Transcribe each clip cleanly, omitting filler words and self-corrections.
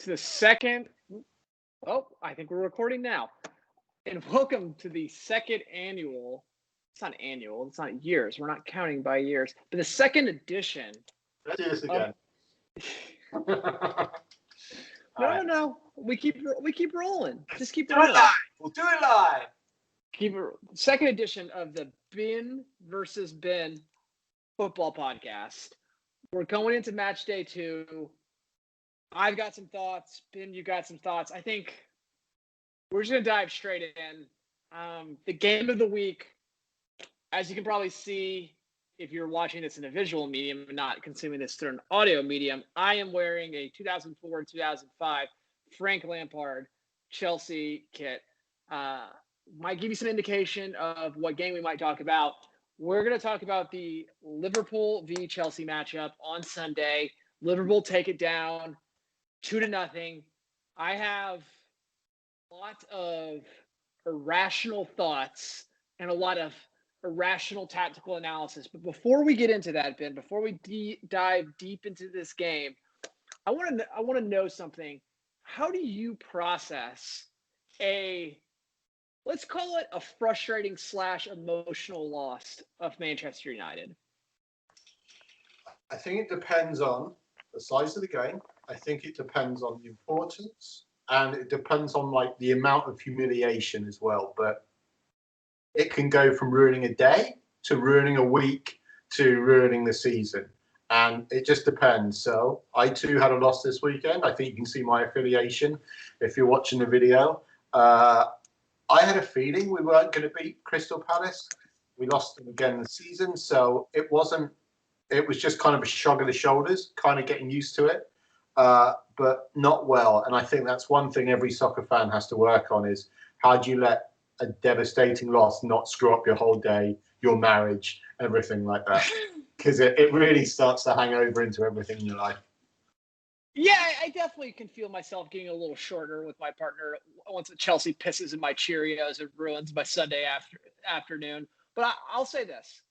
to the second. Oh, I think we're recording now. And welcome to the second annual. It's not annual. It's not years. We're not counting by years. But the second edition. Let's do this again. No. We keep rolling. Just keep do rolling. it live. We'll do it live. Second edition of the BenvBen football podcast. We're going into match day 2. I've got some thoughts. Ben, you got some thoughts. I think we're just going to dive straight in. The game of the week, as you can probably see, if you're watching this in a visual medium and not consuming this through an audio medium, I am wearing a 2004-2005 Frank Lampard Chelsea kit. Might give you some indication of what game we might talk about. We're going to talk about the Liverpool v Chelsea matchup on Sunday. Liverpool take it down 2-0. I have a lot of irrational thoughts and a lot of irrational tactical analysis. But before we get into that, Ben, before we dive deep into this game, I want to know something. How do you process let's call it a frustrating / emotional loss of Manchester United? I think it depends on the size of the game. I think it depends on the importance, and it depends on like the amount of humiliation as well. But it can go from ruining a day to ruining a week to ruining the season. And it just depends. So I too had a loss this weekend. I think you can see my affiliation if you're watching the video. I had a feeling we weren't going to beat Crystal Palace. We lost them again this season. So it was just kind of a shrug of the shoulders, kind of getting used to it, but not well. And I think that's one thing every soccer fan has to work on is how do you let a devastating loss not screw up your whole day, your marriage, everything like that. Because it really starts to hang over into everything in your life. Yeah, I definitely can feel myself getting a little shorter with my partner once Chelsea pisses in my Cheerios and ruins my Sunday afternoon. But I'll say this.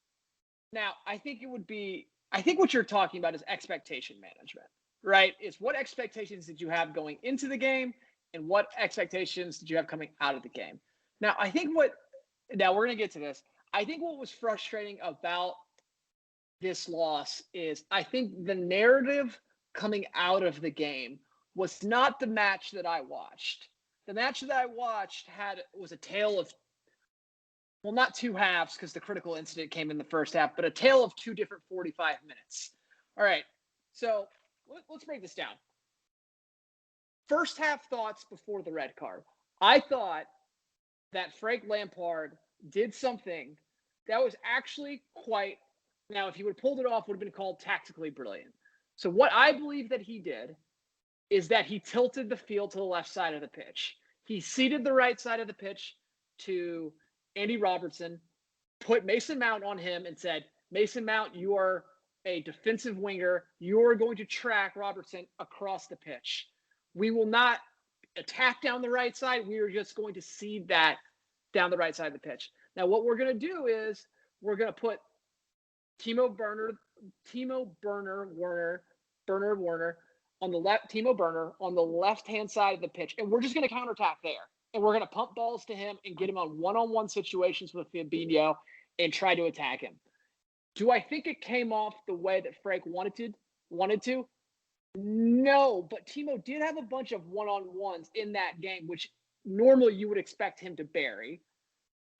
Now, I think what you're talking about is expectation management, right? It's what expectations did you have going into the game and what expectations did you have coming out of the game? Now, now we're going to get to this. I think what was frustrating about this loss is I think the narrative coming out of the game was not the match that I watched. The match that I watched was a tale of, well, not two halves because the critical incident came in the first half, but a tale of 2 different 45 minutes. All right, so let's break this down. First half thoughts before the red card. I thought that Frank Lampard did something that was actually now if he would have pulled it off, would have been called tactically brilliant. So what I believe that he did is that he tilted the field to the left side of the pitch. He seated the right side of the pitch to Andy Robertson, put Mason Mount on him and said, Mason Mount, you are a defensive winger. You are going to track Robertson across the pitch. We will not attack down the right side. We are just going to seed that down the right side of the pitch. Now, what we're going to do is we're going to put Timo Werner on the left, Timo Werner on the left-hand side of the pitch, and we're just going to counterattack there. And we're going to pump balls to him and get him on one-on-one situations with Fabinho and try to attack him. Do I think it came off the way that Frank wanted to? No, but Timo did have a bunch of one-on-ones in that game, which normally you would expect him to bury.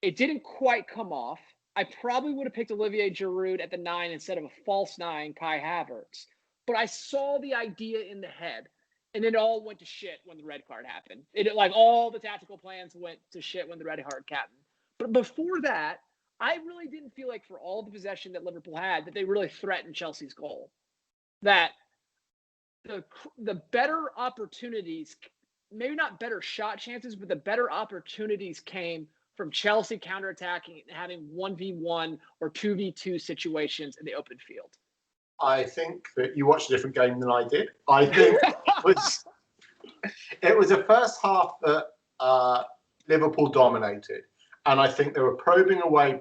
It didn't quite come off. I probably would have picked Olivier Giroud at the 9 instead of a false 9, Kai Havertz. But I saw the idea in the head, and it all went to shit when the red card happened. All the tactical plans went to shit when the red card happened. But before that, I really didn't feel like for all the possession that Liverpool had that they really threatened Chelsea's goal. That the better opportunities, maybe not better shot chances, but the better opportunities came from Chelsea counterattacking and having 1v1 or 2v2 situations in the open field. I think that you watched a different game than I did. I think it was a first half that Liverpool dominated. And I think they were probing away.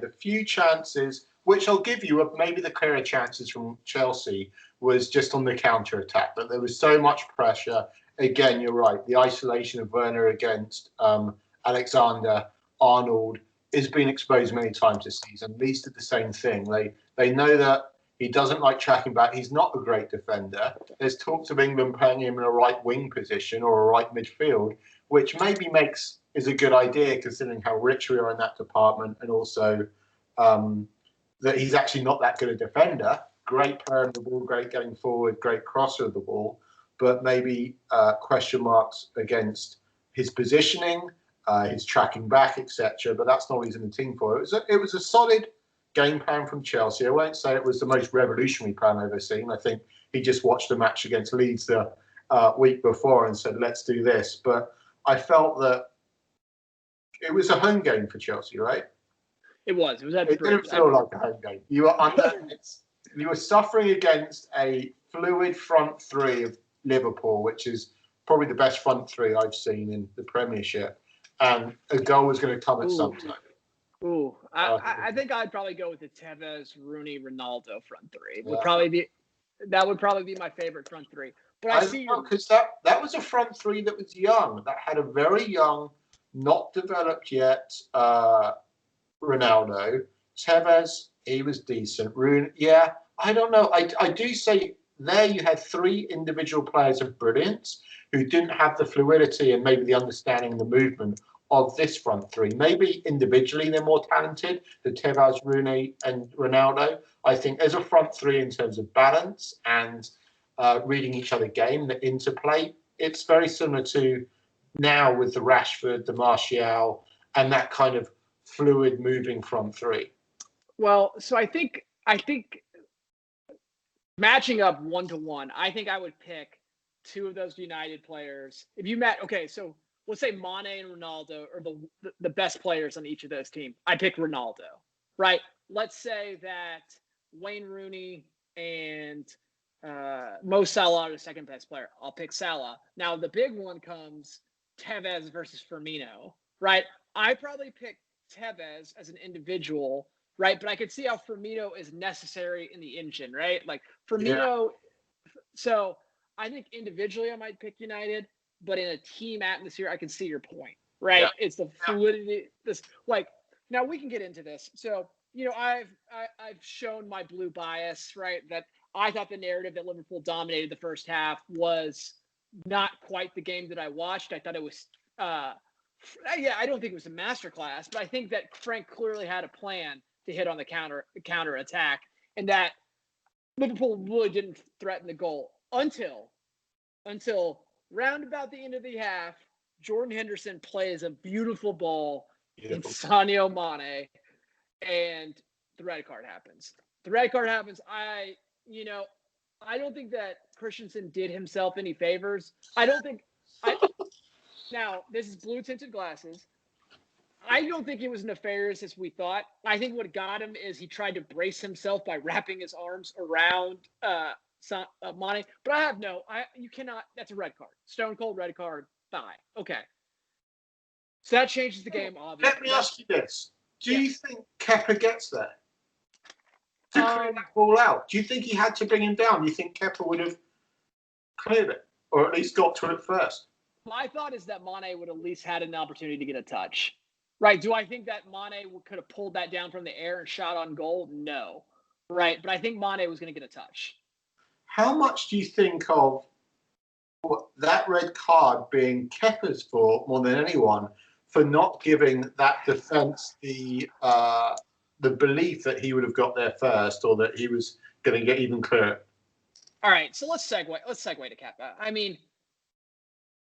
The few chances, which I'll give you, maybe the clearer chances from Chelsea, was just on the counter attack. But there was so much pressure. Again, you're right. The isolation of Werner against Alexander Arnold has been exposed many times this season. Leeds did the same thing. They know that he doesn't like tracking back. He's not a great defender. There's talks of England playing him in a right wing position or a right midfield, which maybe is a good idea considering how rich we are in that department, and also that he's actually not that good a defender. Great player of the ball, great getting forward, great crosser of the ball, but maybe question marks against his positioning, his tracking back, etc. But that's not what he's in the team for. It was a solid game plan from Chelsea. I won't say it was the most revolutionary plan I've ever seen. I think he just watched the match against Leeds the week before and said, let's do this. But I felt that it was a home game for Chelsea, right? It was. It didn't feel like a home game. You were suffering against a fluid front three of Liverpool, which is probably the best front three I've seen in the Premiership. And a goal was going to come at some time. I think I'd probably go with the Tevez, Rooney, Ronaldo front three. That would probably be my favorite front three. But I see because that was a front three that was young, that had a very young, not developed yet Ronaldo. Tevez, he was decent. Rooney, I don't know. I do say there you had three individual players of brilliance who didn't have the fluidity and maybe the understanding and the movement of this front three. Maybe individually they're more talented, the Tevez, Rooney and Ronaldo. I think as a front three in terms of balance and reading each other game, the interplay, it's very similar to now with the Rashford, the Martial, and that kind of fluid moving front three. Well, so I think matching up 1-to-1, I think I would pick two of those United players. If you so let's say Mane and Ronaldo are the best players on each of those teams. I pick Ronaldo, right? Let's say that Wayne Rooney and Mo Salah are the second best player. I'll pick Salah. Now the big one comes Tevez versus Firmino, right? I probably pick Tevez as an individual, right? But I could see how Firmino is necessary in the engine, right? Like Firmino. Yeah. So I think individually I might pick United, but in a team atmosphere, I can see your point, right? Yeah. It's the fluidity. Now we can get into this. So, I've shown my blue bias, right? That I thought the narrative that Liverpool dominated the first half was not quite the game that I watched. I thought it was, I don't think it was a masterclass, but I think that Frank clearly had a plan to hit on the counter attack, and that Liverpool really didn't threaten the goal until round about the end of the half, Jordan Henderson plays a beautiful ball in Sadio Mane, and the red card happens. I don't think that Christensen did himself any favors. Now, this is blue-tinted glasses. I don't think it was nefarious as we thought. I think what got him is he tried to brace himself by wrapping his arms around Mane. But you cannot, that's a red card. Stone cold red card, bye. Okay. So that changes the game, obviously. Let me ask you this. Do you think Kepa gets there? To clear that ball out? Do you think he had to bring him down? Do you think Kepa would have cleared it? Or at least got to it first? My thought is that Mane would at least had an opportunity to get a touch. Right. Do I think that Mane could have pulled that down from the air and shot on goal? No. Right. But I think Mane was going to get a touch. How much do you think of that red card being Kepa's fault more than anyone for not giving that defence the belief that he would have got there first, or that he was going to get even clearer? All right. So let's segue to Kepa. I mean,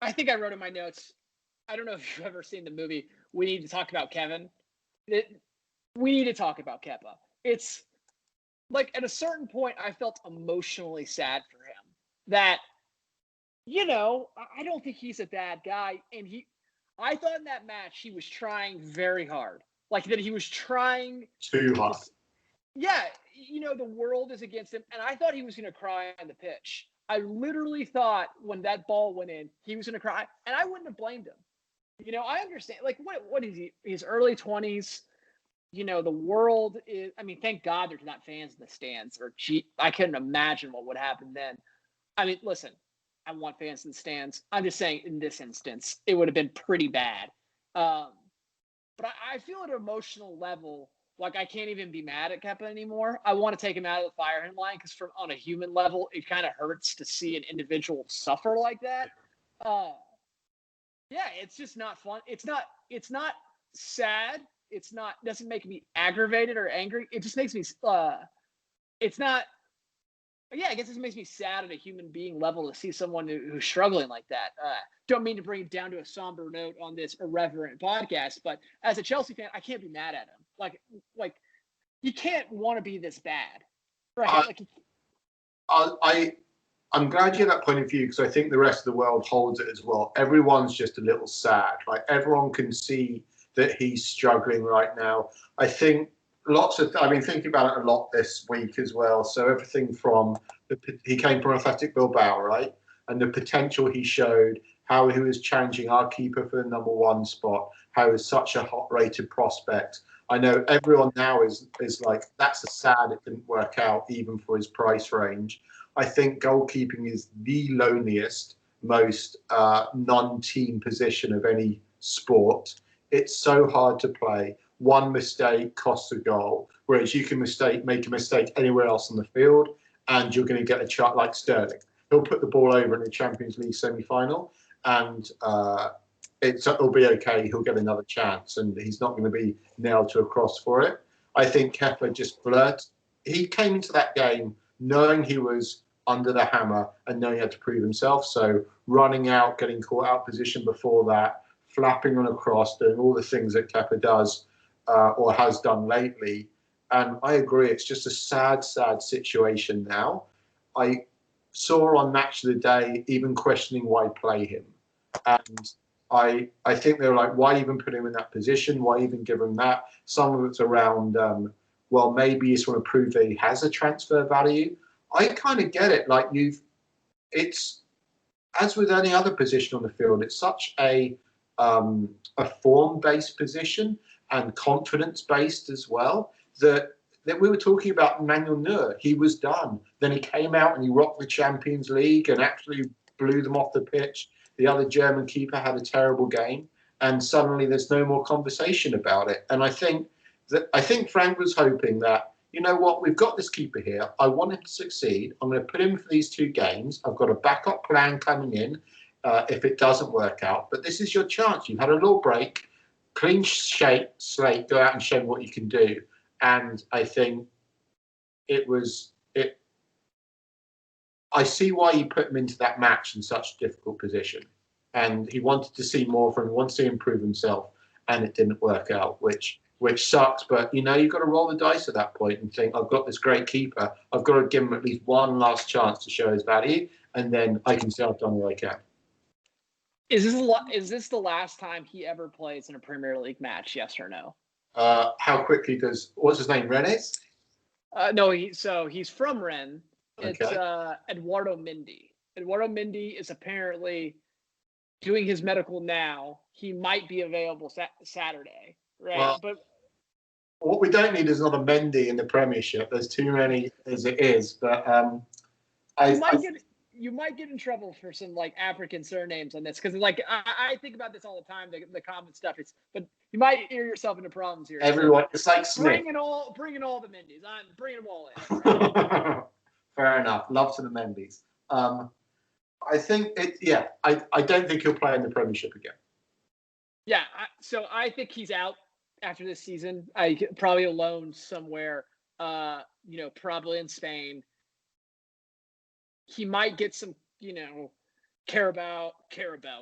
I think I wrote in my notes, I don't know if you've ever seen the movie We Need to Talk About Kevin. We need to talk about Kepa. It's like at a certain point, I felt emotionally sad for him that, I don't think he's a bad guy. And I thought in that match, he was trying very hard. Like that he was trying too hard. The world is against him. And I thought he was going to cry on the pitch. I literally thought when that ball went in, he was going to cry. And I wouldn't have blamed him. I understand. Like, what is he? He's early 20s. the world is. I mean, thank God there's not fans in the stands. I couldn't imagine what would happen then. I mean, listen, I want fans in the stands. I'm just saying, in this instance, it would have been pretty bad. But I feel at an emotional level, like I can't even be mad at Kepa anymore. I want to take him out of the firing line because, on a human level, it kind of hurts to see an individual suffer like that. Yeah, it's just not fun. It's not sad. Doesn't make me aggravated or angry. It just makes me. It's not. Yeah, I guess it makes me sad at a human being level to see someone who's struggling like that. Don't mean to bring it down to a somber note on this irreverent podcast, but as a Chelsea fan, I can't be mad at him. Like you can't want to be this bad, right? I'm glad you have that point of view because I think the rest of the world holds it as well. Everyone's just a little sad. Like everyone can see that he's struggling right now. I think I've been thinking about it a lot this week as well. So everything from he came from Athletic Bilbao, right? And the potential he showed, how he was challenging our keeper for the number one spot, how he was such a hot rated prospect. I know everyone now is like, that's a sad it didn't work out even for his price range. I think goalkeeping is the loneliest, most non-team position of any sport. It's so hard to play. One mistake costs a goal, whereas you can make a mistake anywhere else on the field, and you're going to get a shot like Sterling. He'll put the ball over in the Champions League semi-final, and it'll be okay. He'll get another chance, and he's not going to be nailed to a cross for it. I think Kepa just blurred. He came into that game knowing he was under the hammer and knowing he had to prove himself. So running out, getting caught out position before that, flapping on a cross, doing all the things that Kepa does or has done lately. And I agree, it's just a sad, sad situation now. I saw on Match of the Day even questioning why play him. And I think they were like, why even put him in that position? Why even give him that? Some of it's around, well, maybe you just want to prove that he has a transfer value. I kind of get it. Like it's as with any other position on the field, it's such a form-based position and confidence-based as well that we were talking about Manuel Neuer. He was done. Then he came out and he rocked the Champions League and actually blew them off the pitch. The other German keeper had a terrible game, and suddenly there's no more conversation about it. And I think Frank was hoping that, you know what, we've got this keeper here. I want him to succeed. I'm going to put him for these 2 games. I've got a backup plan coming in if it doesn't work out. But this is your chance. You've had a little break, clean slate, go out and show what you can do. And I think I see why you put him into that match in such a difficult position. And he wanted to see more from him, wanted to improve himself, and it didn't work out, which sucks. But, you've got to roll the dice at that point and think, I've got this great keeper. I've got to give him at least one last chance to show his value, and then I can say I've done what I can. Is this the last time he ever plays in a Premier League match, yes or no? How quickly what's his name, Rennes? No, he's from Rennes. It's Okay. Eduardo Mendy. Eduardo Mendy is apparently doing his medical now. He might be available Saturday, right? Well, but what we don't need is another Mendy in the Premiership. There's too many as it is. But you might get in trouble for some like African surnames on this because I think about this all the time. The common stuff but you might ear yourself into problems here. Everyone, it's like Smith. Bringing all the Mendys. I'm bringing them all in. Right? Fair enough. Love to the Mendys. I think I don't think he'll play in the Premiership again. Yeah. So I think he's out after this season. Probably alone somewhere. Probably in Spain. He might get some, Carabao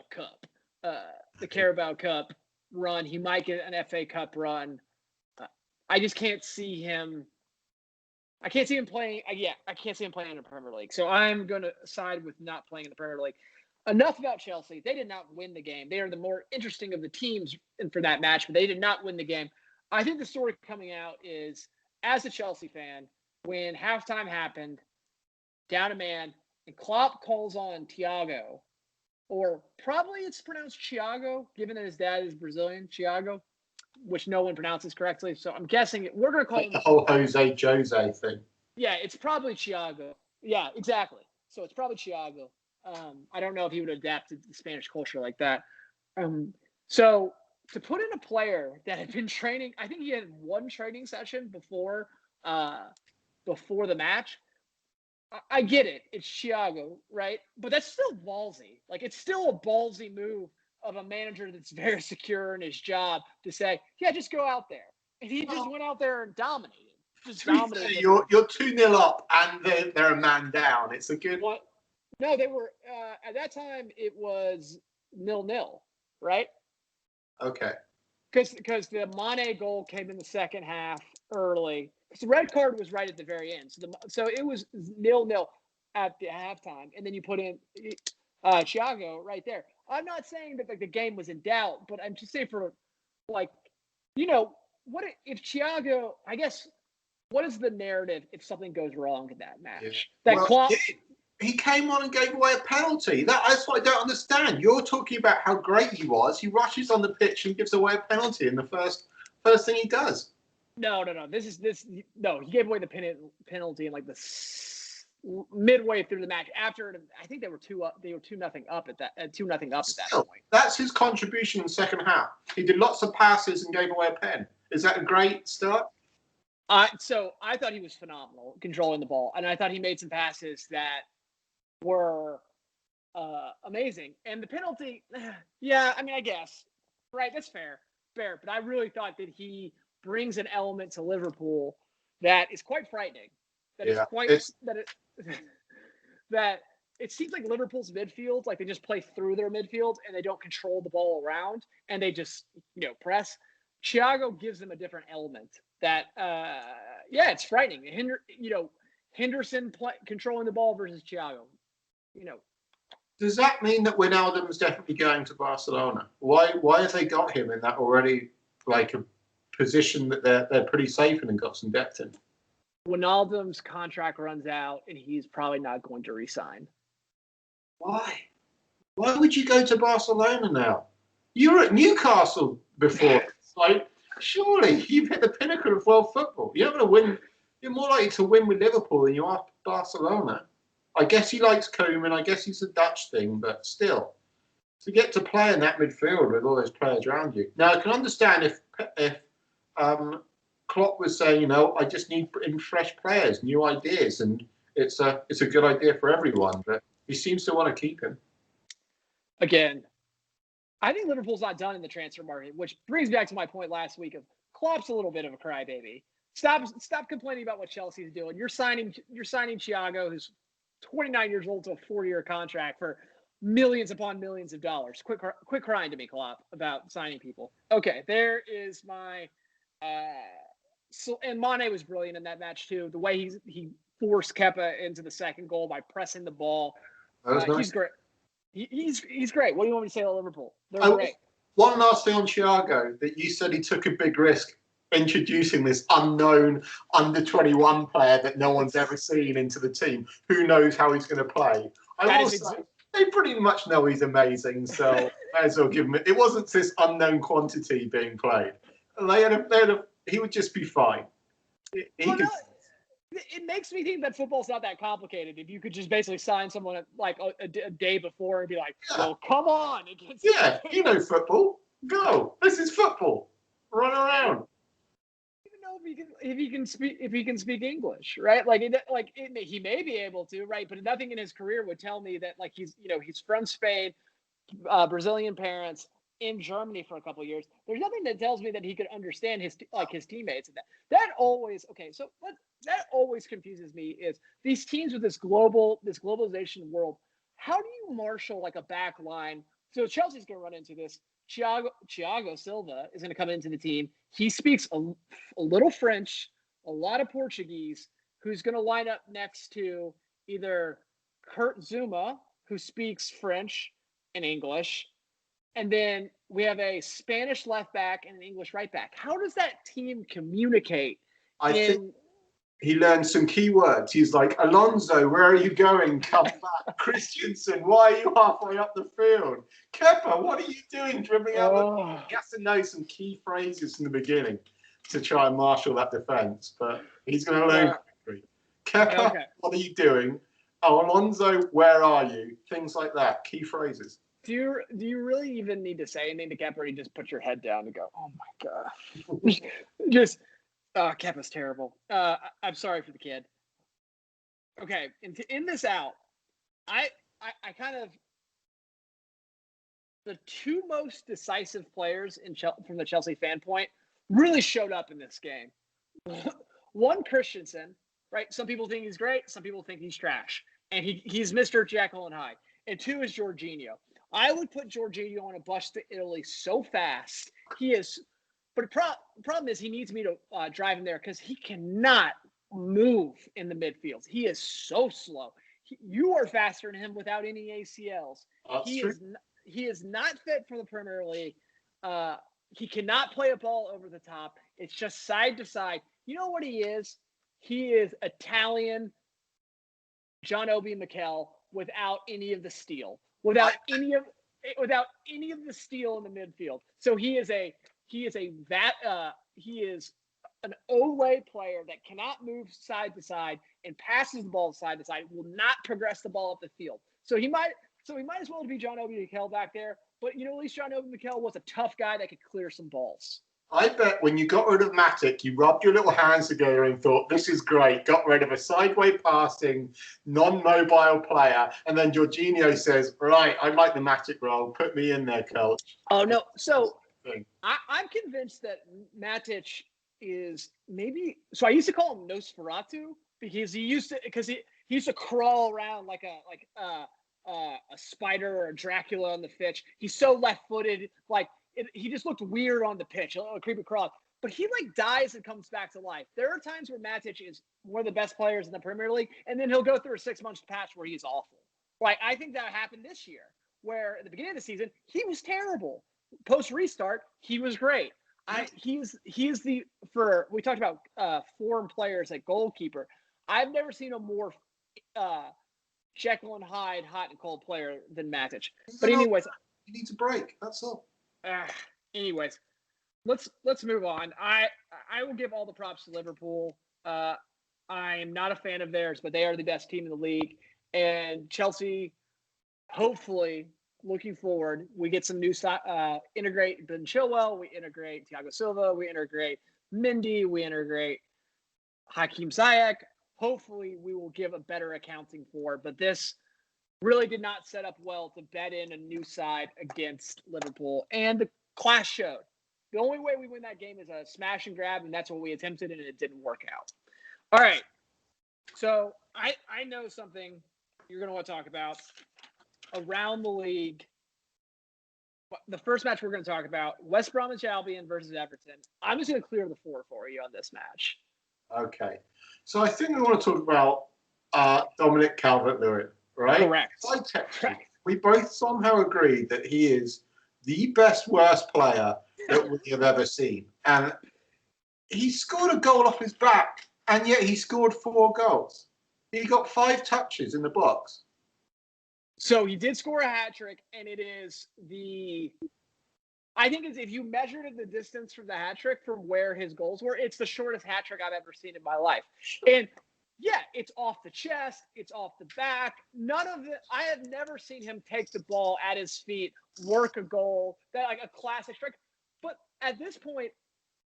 Cup, the Carabao Cup run. He might get an FA Cup run. I just can't see him. I can't see him playing. I can't see him playing in the Premier League. So I'm going to side with not playing in the Premier League. Enough about Chelsea. They did not win the game. They are the more interesting of the teams for that match, but they did not win the game. I think the story coming out is, as a Chelsea fan, when halftime happened, down a man, and Klopp calls on Thiago, or probably it's pronounced Thiago, given that his dad is Brazilian, Thiago. which no one pronounces correctly. So I'm guessing we're going to call Like him the whole Jose thing. Yeah, it's probably Thiago. Yeah, exactly. So it's probably Thiago. I don't know if he would adapt to the Spanish culture like that. So to put in a player that had been training, I think he had one training session before the match. I get it. It's Thiago, right? But that's still ballsy. Like, it's still a ballsy move of a manager that's very secure in his job to say, yeah, just go out there. And he just went out there and dominated. Just dominated. You're 2-0 up and they're a man down. It's a good. What? No, they were at that time. It was 0-0, right? Okay. Because the Mane goal came in the second half early. So the red card was right at the very end. So it was 0-0 at the halftime, and then you put in Thiago right there. I'm not saying that the game was in doubt, but I'm just saying for what if Thiago? I guess what is the narrative if something goes wrong in that match? Yeah. He came on and gave away a penalty. That's what I don't understand. You're talking about how great he was. He rushes on the pitch and gives away a penalty in the first thing he does. No. He gave away the penalty in like the midway through the match. After I think they were 2-0 up at that 2-0 up at that point. That's his contribution in the second half. He did lots of passes and gave away a pen. Is that a great start? So I thought he was phenomenal controlling the ball, and I thought he made some passes that were amazing. And the penalty, yeah, I mean, I guess, right, that's fair. But I really thought that he brings an element to Liverpool that is quite frightening. That it seems like Liverpool's midfield, like they just play through their midfield and they don't control the ball around and they just, press. Thiago gives them a different element that, it's frightening. Henderson controlling the ball versus Thiago. Does that mean that Wijnaldum's definitely going to Barcelona? Why have they got him in that already, like a position that they're pretty safe in and got some depth in? Wijnaldum's contract runs out and he's probably not going to re-sign. Why? Why would you go to Barcelona now? You were at Newcastle before. Like, surely you've hit the pinnacle of world football. You're not going to win. You're more likely to win with Liverpool than you are Barcelona. I guess he likes Koeman. I guess it's a Dutch thing, but still, to get to play in that midfield with all those players around you. Now, I can understand if Klopp was saying, I just need in fresh players, new ideas, and it's a good idea for everyone. But he seems to want to keep him. Again, I think Liverpool's not done in the transfer market, which brings back to my point last week of Klopp's a little bit of a crybaby. Stop complaining about what Chelsea's doing. You're signing Thiago, who's 29 years old, to a 4-year contract for millions upon millions of dollars. Quit crying to me, Klopp, about signing people. Okay, there is my and Mane was brilliant in that match too. The way he forced Kepa into the second goal by pressing the ball. Nice. He's great. He's great. What do you want me to say about Liverpool? They're great. One last thing on Thiago, that you said he took a big risk introducing this unknown under-21 player that no one's ever seen into the team. Who knows how he's going to play? They pretty much know he's amazing, so may as well give him it. It wasn't this unknown quantity being played. He would just be fine. It makes me think that football's not that complicated. If you could just basically sign someone like a day before and be like, well, come on. You know football. Go. This is football. Run around. If he can speak English, right? He may be able to, right? But nothing in his career would tell me that he's from Spain, Brazilian parents, in Germany for a couple of years. There's nothing that tells me that he could understand his teammates. And that always confuses me is these teams with this globalization world. How do you marshal a back line? So Chelsea's going to run into this. Thiago Silva is going to come into the team. He speaks a little French, a lot of Portuguese, who's going to line up next to either Kurt Zuma, who speaks French and English, and then we have a Spanish left back and an English right back. How does that team communicate? I think he learned some key words. He's like, Alonso, where are you going? Come back. Christensen, why are you halfway up the field? Kepa, what are you doing dribbling out the field? He has to know some key phrases from the beginning to try and marshal that defence, but he's going to learn quickly. Kepa, what are you doing? Oh, Alonso, where are you? Things like that, key phrases. Do you really even need to say anything to Kepa, or you just put your head down and go, oh my God. Kepa's terrible. I'm sorry for the kid. Okay, and to end this out, I kind of the two most decisive players from the Chelsea fan point really showed up in this game. One, Christensen, right? Some people think he's great. Some people think he's trash. And he's Mr. Jekyll and Hyde. And two is Jorginho. I would put Jorginho on a bus to Italy so fast. He is – but the problem is he needs me to drive him there because he cannot move in the midfield. He is so slow. You are faster than him without any ACLs. He is not fit for the Premier League. He cannot play a ball over the top. It's just side to side. You know what he is? He is Italian John Obi Mikel without any of the steel, without any of the steel in the midfield. So he is an Ole player that cannot move side to side and passes the ball side to side, will not progress the ball up the field. So he might as well be John Obi Mikel back there. But, at least John Obi Mikel was a tough guy that could clear some balls. I bet when you got rid of Matic, you rubbed your little hands together and thought, this is great. Got rid of a sideways passing, non-mobile player. And then Jorginho says, right, I like the Matic role. Put me in there, coach. Oh, no. So I'm convinced that Matic is maybe – so I used to call him Nosferatu because he used to crawl around like a spider or a Dracula on the pitch. He's so left-footed, he just looked weird on the pitch, a creepy crawl. But he dies and comes back to life. There are times where Matic is one of the best players in the Premier League, and then he'll go through a 6-month patch where he's awful. I think that happened this year, where at the beginning of the season he was terrible. Post restart, he was great. We talked about foreign players at goalkeeper. I've never seen a more Jekyll and Hyde hot and cold player than Matic. But anyways, he needs a break. That's all. Anyways, let's move on. I will give all the props to Liverpool. I am not a fan of theirs, but they are the best team in the league. And Chelsea, hopefully, looking forward, we get some new integrate Ben Chilwell, we integrate Thiago Silva, we integrate Mendy, we integrate Hakeem Ziyech. Hopefully, we will give a better accounting for it. But this really did not set up well to bet in a new side against Liverpool. And the clash showed. The only way we win that game is a smash and grab, and that's what we attempted, and it didn't work out. All right. So I know something you're going to want to talk about. Around the league, the first match we're going to talk about, West Bromwich Albion versus Everton. I'm just going to clear the floor for you on this match. Okay. So I think we want to talk about Dominic Calvert-Lewin. Right? Correct. We both somehow agreed that he is the best worst player that we have ever seen. And he scored a goal off his back, and yet he scored 4 goals. He got 5 touches in the box. So he did score a hat trick, and it is I think if you measured the distance from the hat trick from where his goals were, it's the shortest hat trick I've ever seen in my life. And yeah, it's off the chest. It's off the back. None of it. I have never seen him take the ball at his feet, work a goal, that a classic strike. But at this point,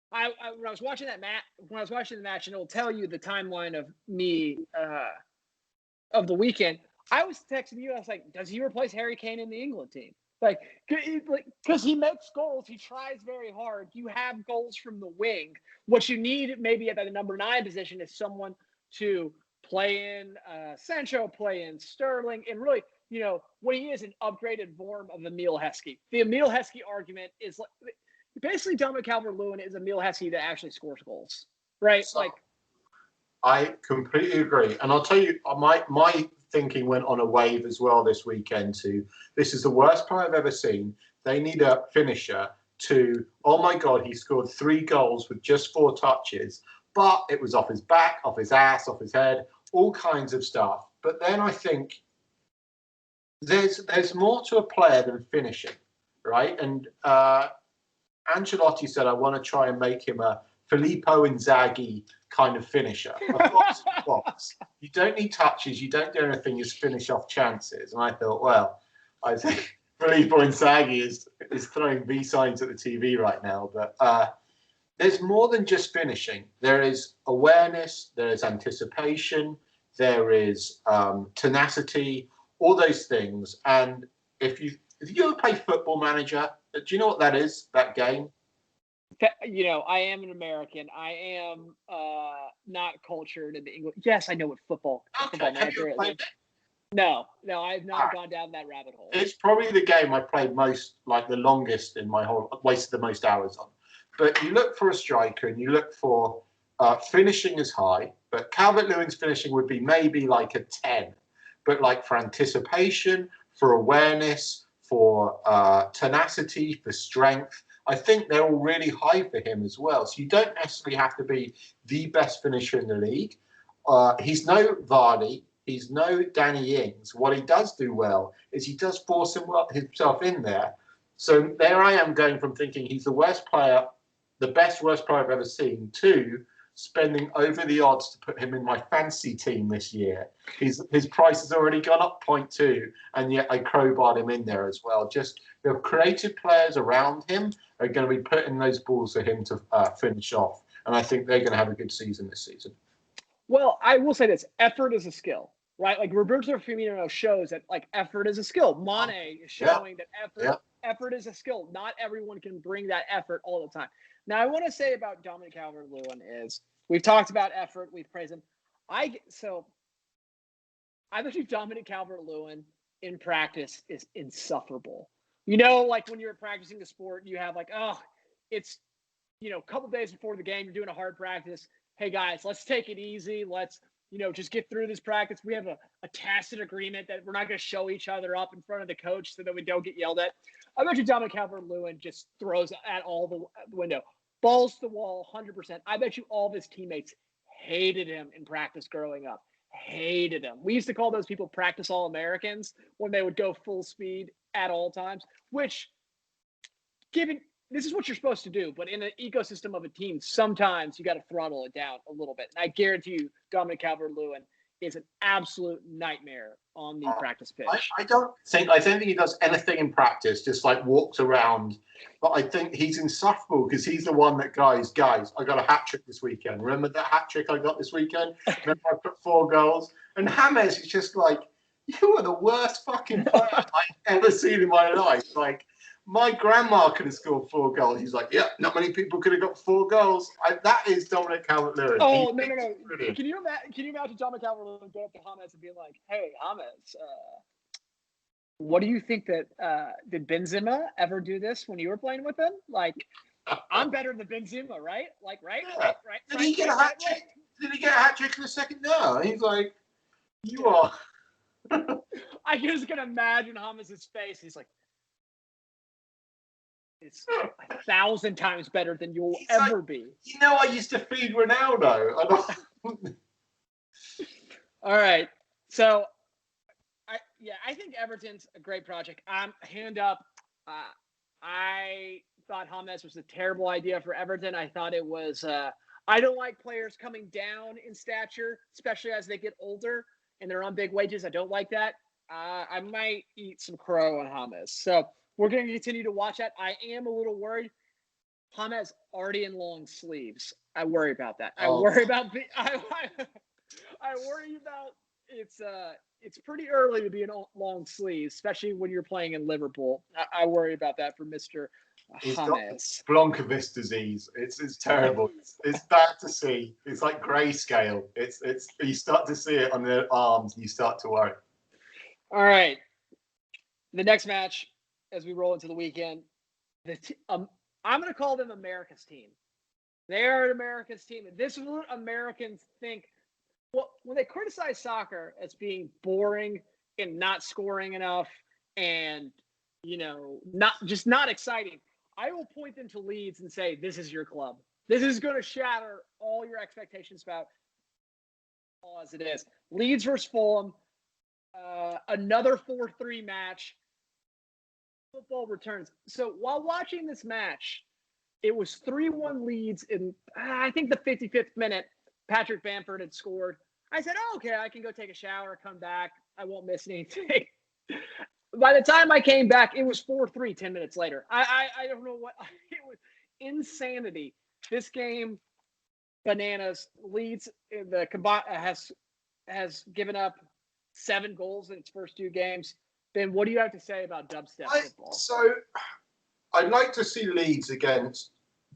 when I was watching the match, and it will tell you the timeline of me of the weekend. I was texting you. I was like, "Does he replace Harry Kane in the England team?" Because he makes goals. He tries very hard. You have goals from the wing. What you need maybe at the number 9 position is someone to play in Sancho, play in Sterling, and really, what he is an upgraded form of Emile Heskey. The Emile Heskey argument is basically Dominic Calvert-Lewin is Emile Heskey that actually scores goals, right? So, I completely agree, and I'll tell you, my thinking went on a wave as well this weekend too. This is the worst player I've ever seen. They need a finisher. To, oh my God, he scored 3 goals with just 4 touches. butt, it was off his back, off his ass, off his head, all kinds of stuff. But then I think there's more to a player than finishing, right? And Ancelotti said, I want to try and make him a Filippo Inzaghi kind of finisher. Box. You don't need touches. You don't do anything. You just finish off chances. And I thought, well, I think Filippo Inzaghi is throwing V signs at the TV right now. But there's more than just finishing. There is awareness. There is anticipation. There is tenacity. All those things. And if you ever play Football Manager, do you know what that is? That game? You know, I am an American. I am not cultured in the English. Yes, I know what football manager is. No, I've not gone down that rabbit hole. It's probably the game I played the longest in my whole, wasted the most hours on. But you look for a striker and you look for finishing is high, but Calvert-Lewin's finishing would be maybe like a 10. But like for anticipation, for awareness, for tenacity, for strength, I think they're all really high for him as well. So you don't necessarily have to be the best finisher in the league. He's no Vardy. He's no Danny Ings. What he does do well is he does force himself in there. So there I am going from thinking he's the worst player, the worst player I've ever seen, to spending over the odds to put him in my fantasy team this year. His price has already gone up 0.2, and yet I crowbarred him in there as well. Just the creative players around him are going to be putting those balls for him to finish off, and I think they're going to have a good season this season. Well, I will say this: effort is a skill, right? Like Roberto Firmino shows that like effort is a skill. Mane is showing that effort is a skill. Not everyone can bring that effort all the time. Now, I want to say about Dominic Calvert-Lewin is we've talked about effort, we've praised him. I believe Dominic Calvert-Lewin in practice is insufferable. You know, like when you're practicing the sport, you have like, it's, a couple days before the game, you're doing a hard practice. Hey guys, let's take it easy. Let's, just get through this practice. We have a tacit agreement that we're not going to show each other up in front of the coach so that we don't get yelled at. I bet you Dominic Calvert-Lewin just throws at all the window. Balls to the wall, 100%. I bet you all of his teammates hated him in practice growing up. Hated him. We used to call those people practice All-Americans when they would go full speed at all times, which, this is what you're supposed to do, but in an ecosystem of a team, sometimes you got to throttle it down a little bit. And I guarantee you, Dominic Calvert-Lewin is an absolute nightmare on the practice pitch. I don't think he does anything in practice, just like walks around. But I think he's insufferable because he's the one that guys, I got a hat trick this weekend. Remember that hat trick I got this weekend? Remember I put 4 goals? And James is just like, you are the worst fucking player I've ever seen in my life. Like, my grandma could have scored 4 goals. He's like, not many people could have got 4 goals. That is Dominic Calvert-Lewin. Oh, no. Can you imagine Dominic Calvert-Lewin go up to James and be like, hey, James, what do you think that did Benzema ever do this when you were playing with him? Like, I'm better than Benzema, right? Like, right? Did he get a hat trick? Did he get a hat trick in the second? No. He's like, you are. I just can imagine James' face. He's like, it's 1,000 times better than you'll ever be. I used to feed Ronaldo. All right. So, I think Everton's a great project. Hand up. I thought James was a terrible idea for Everton. I thought it was I don't like players coming down in stature, especially as they get older and they're on big wages. I don't like that. I might eat some crow on James. So we're going to continue to watch that. I am a little worried. James already in long sleeves. I worry about that. I worry about it's pretty early to be in long sleeves, especially when you're playing in Liverpool. I worry about that for Mr. James. Blankovist disease. It's terrible. It's bad to see. It's like grayscale. It's you start to see it on their arms and you start to worry. All right. The next match, as we roll into the weekend, I'm going to call them America's team. They are America's team. And this is what Americans think. Well, when they criticize soccer as being boring and not scoring enough and, not exciting, I will point them to Leeds and say, this is your club. This is going to shatter all your expectations about as it is. Leeds versus Fulham, another 4-3 match. Football returns. So while watching this match, it was 3-1 Leeds in, I think, the 55th minute. Patrick Bamford had scored. I said, oh, okay, I can go take a shower, come back. I won't miss anything. By the time I came back, it was 4-3 10 minutes later. I don't know what. It was insanity. This game, bananas. Leeds has given up 7 goals in its first 2 games. Ben, what do you have to say about dubstep football? So I'd like to see Leeds against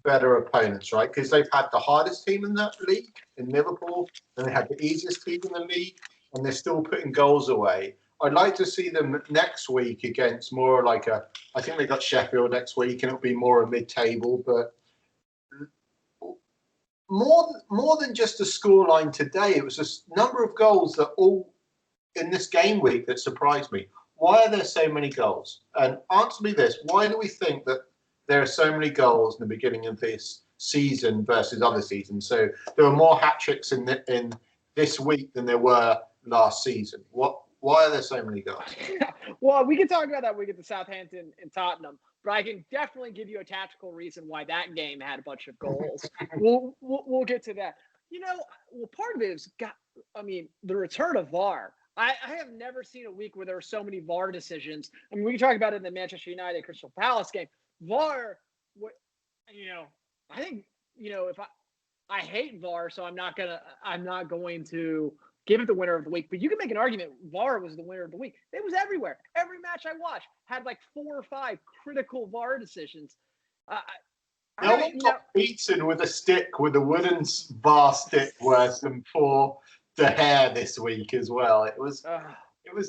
better opponents, right? Because they've had the hardest team in that league in Liverpool, and they had the easiest team in the league, and they're still putting goals away. I'd like to see them next week against more like I think they got Sheffield next week, and it'll be more a mid-table, but more than just the scoreline today. It was a number of goals that all in this game week that surprised me. Why are there so many goals? And answer me this: why do we think that there are so many goals in the beginning of this season versus other seasons? So there were more hat tricks in this week than there were last season. Why are there so many goals? Well, we can talk about that week at the Southampton and Tottenham, but I can definitely give you a tactical reason why that game had a bunch of goals. We'll get to that. Part of it is the return of VAR. I have never seen a week where there were so many VAR decisions. I mean, we can talk about it in the Manchester United Crystal Palace game. VAR, I think, if I hate VAR, so I'm not going to give it the winner of the week. But you can make an argument VAR was the winner of the week. It was everywhere. Every match I watched had like 4 or 5 critical VAR decisions. No one got beaten with a wooden VAR stick worse than poor De Gea this week as well. It was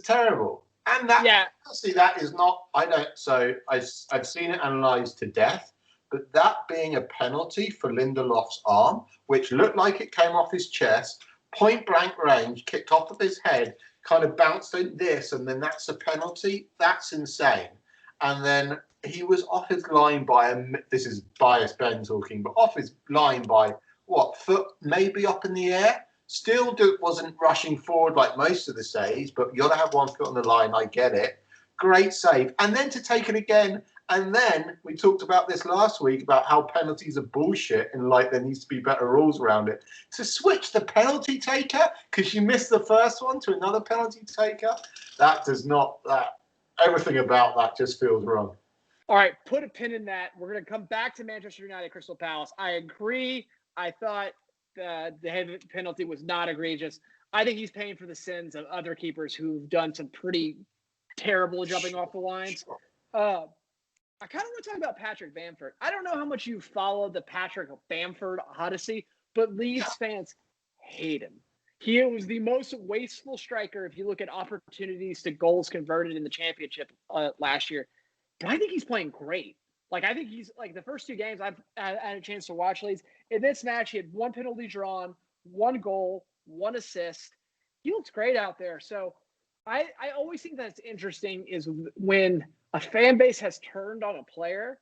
terrible. And honestly, that is not. I've seen it analysed to death, but that being a penalty for Lindelof's arm, which looked like it came off his chest, point blank range, kicked off of his head, kind of bounced in this, and then that's a penalty. That's insane. And then he was off his line by this is biased Ben talking, but off his line by foot, maybe up in the air. Still wasn't rushing forward like most of the saves, but you got to have one foot on the line. I get it. Great save. And then to take it again. And then we talked about this last week about how penalties are bullshit and there needs to be better rules around it. To switch the penalty taker because you missed the first one to another penalty taker, everything about that just feels wrong. All right, put a pin in that. We're going to come back to Manchester United Crystal Palace. I agree. I thought the head penalty was not egregious. I think he's paying for the sins of other keepers who've done some pretty terrible jumping off the lines. I kind of want to talk about Patrick Bamford. I don't know how much you follow the Patrick Bamford odyssey, but Leeds fans hate him. He was the most wasteful striker if you look at opportunities to goals converted in the championship last year. But I think he's playing great. I think he's the first 2 games I've had a chance to watch Leeds. In this match, he had 1 penalty drawn, 1 goal, 1 assist. He looks great out there. So I always think that's interesting is when a fan base has turned on a player.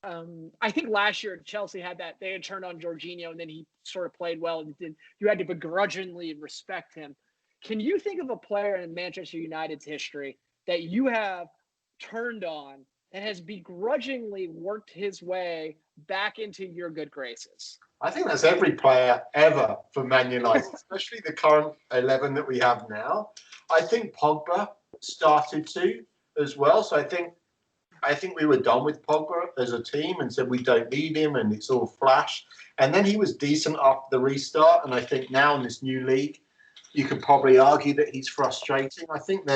I think last year Chelsea had that. They had turned on Jorginho, and then he sort of played well, and you had to begrudgingly respect him. Can you think of a player in Manchester United's history that you have turned on and has begrudgingly worked his way back into your good graces? I think that's every player ever for Man United, especially the current 11 that we have now. I think Pogba started to as well. So I think we were done with Pogba as a team and said we don't need him and it's all flash. And then he was decent after the restart. And I think now in this new league, you could probably argue that he's frustrating. I think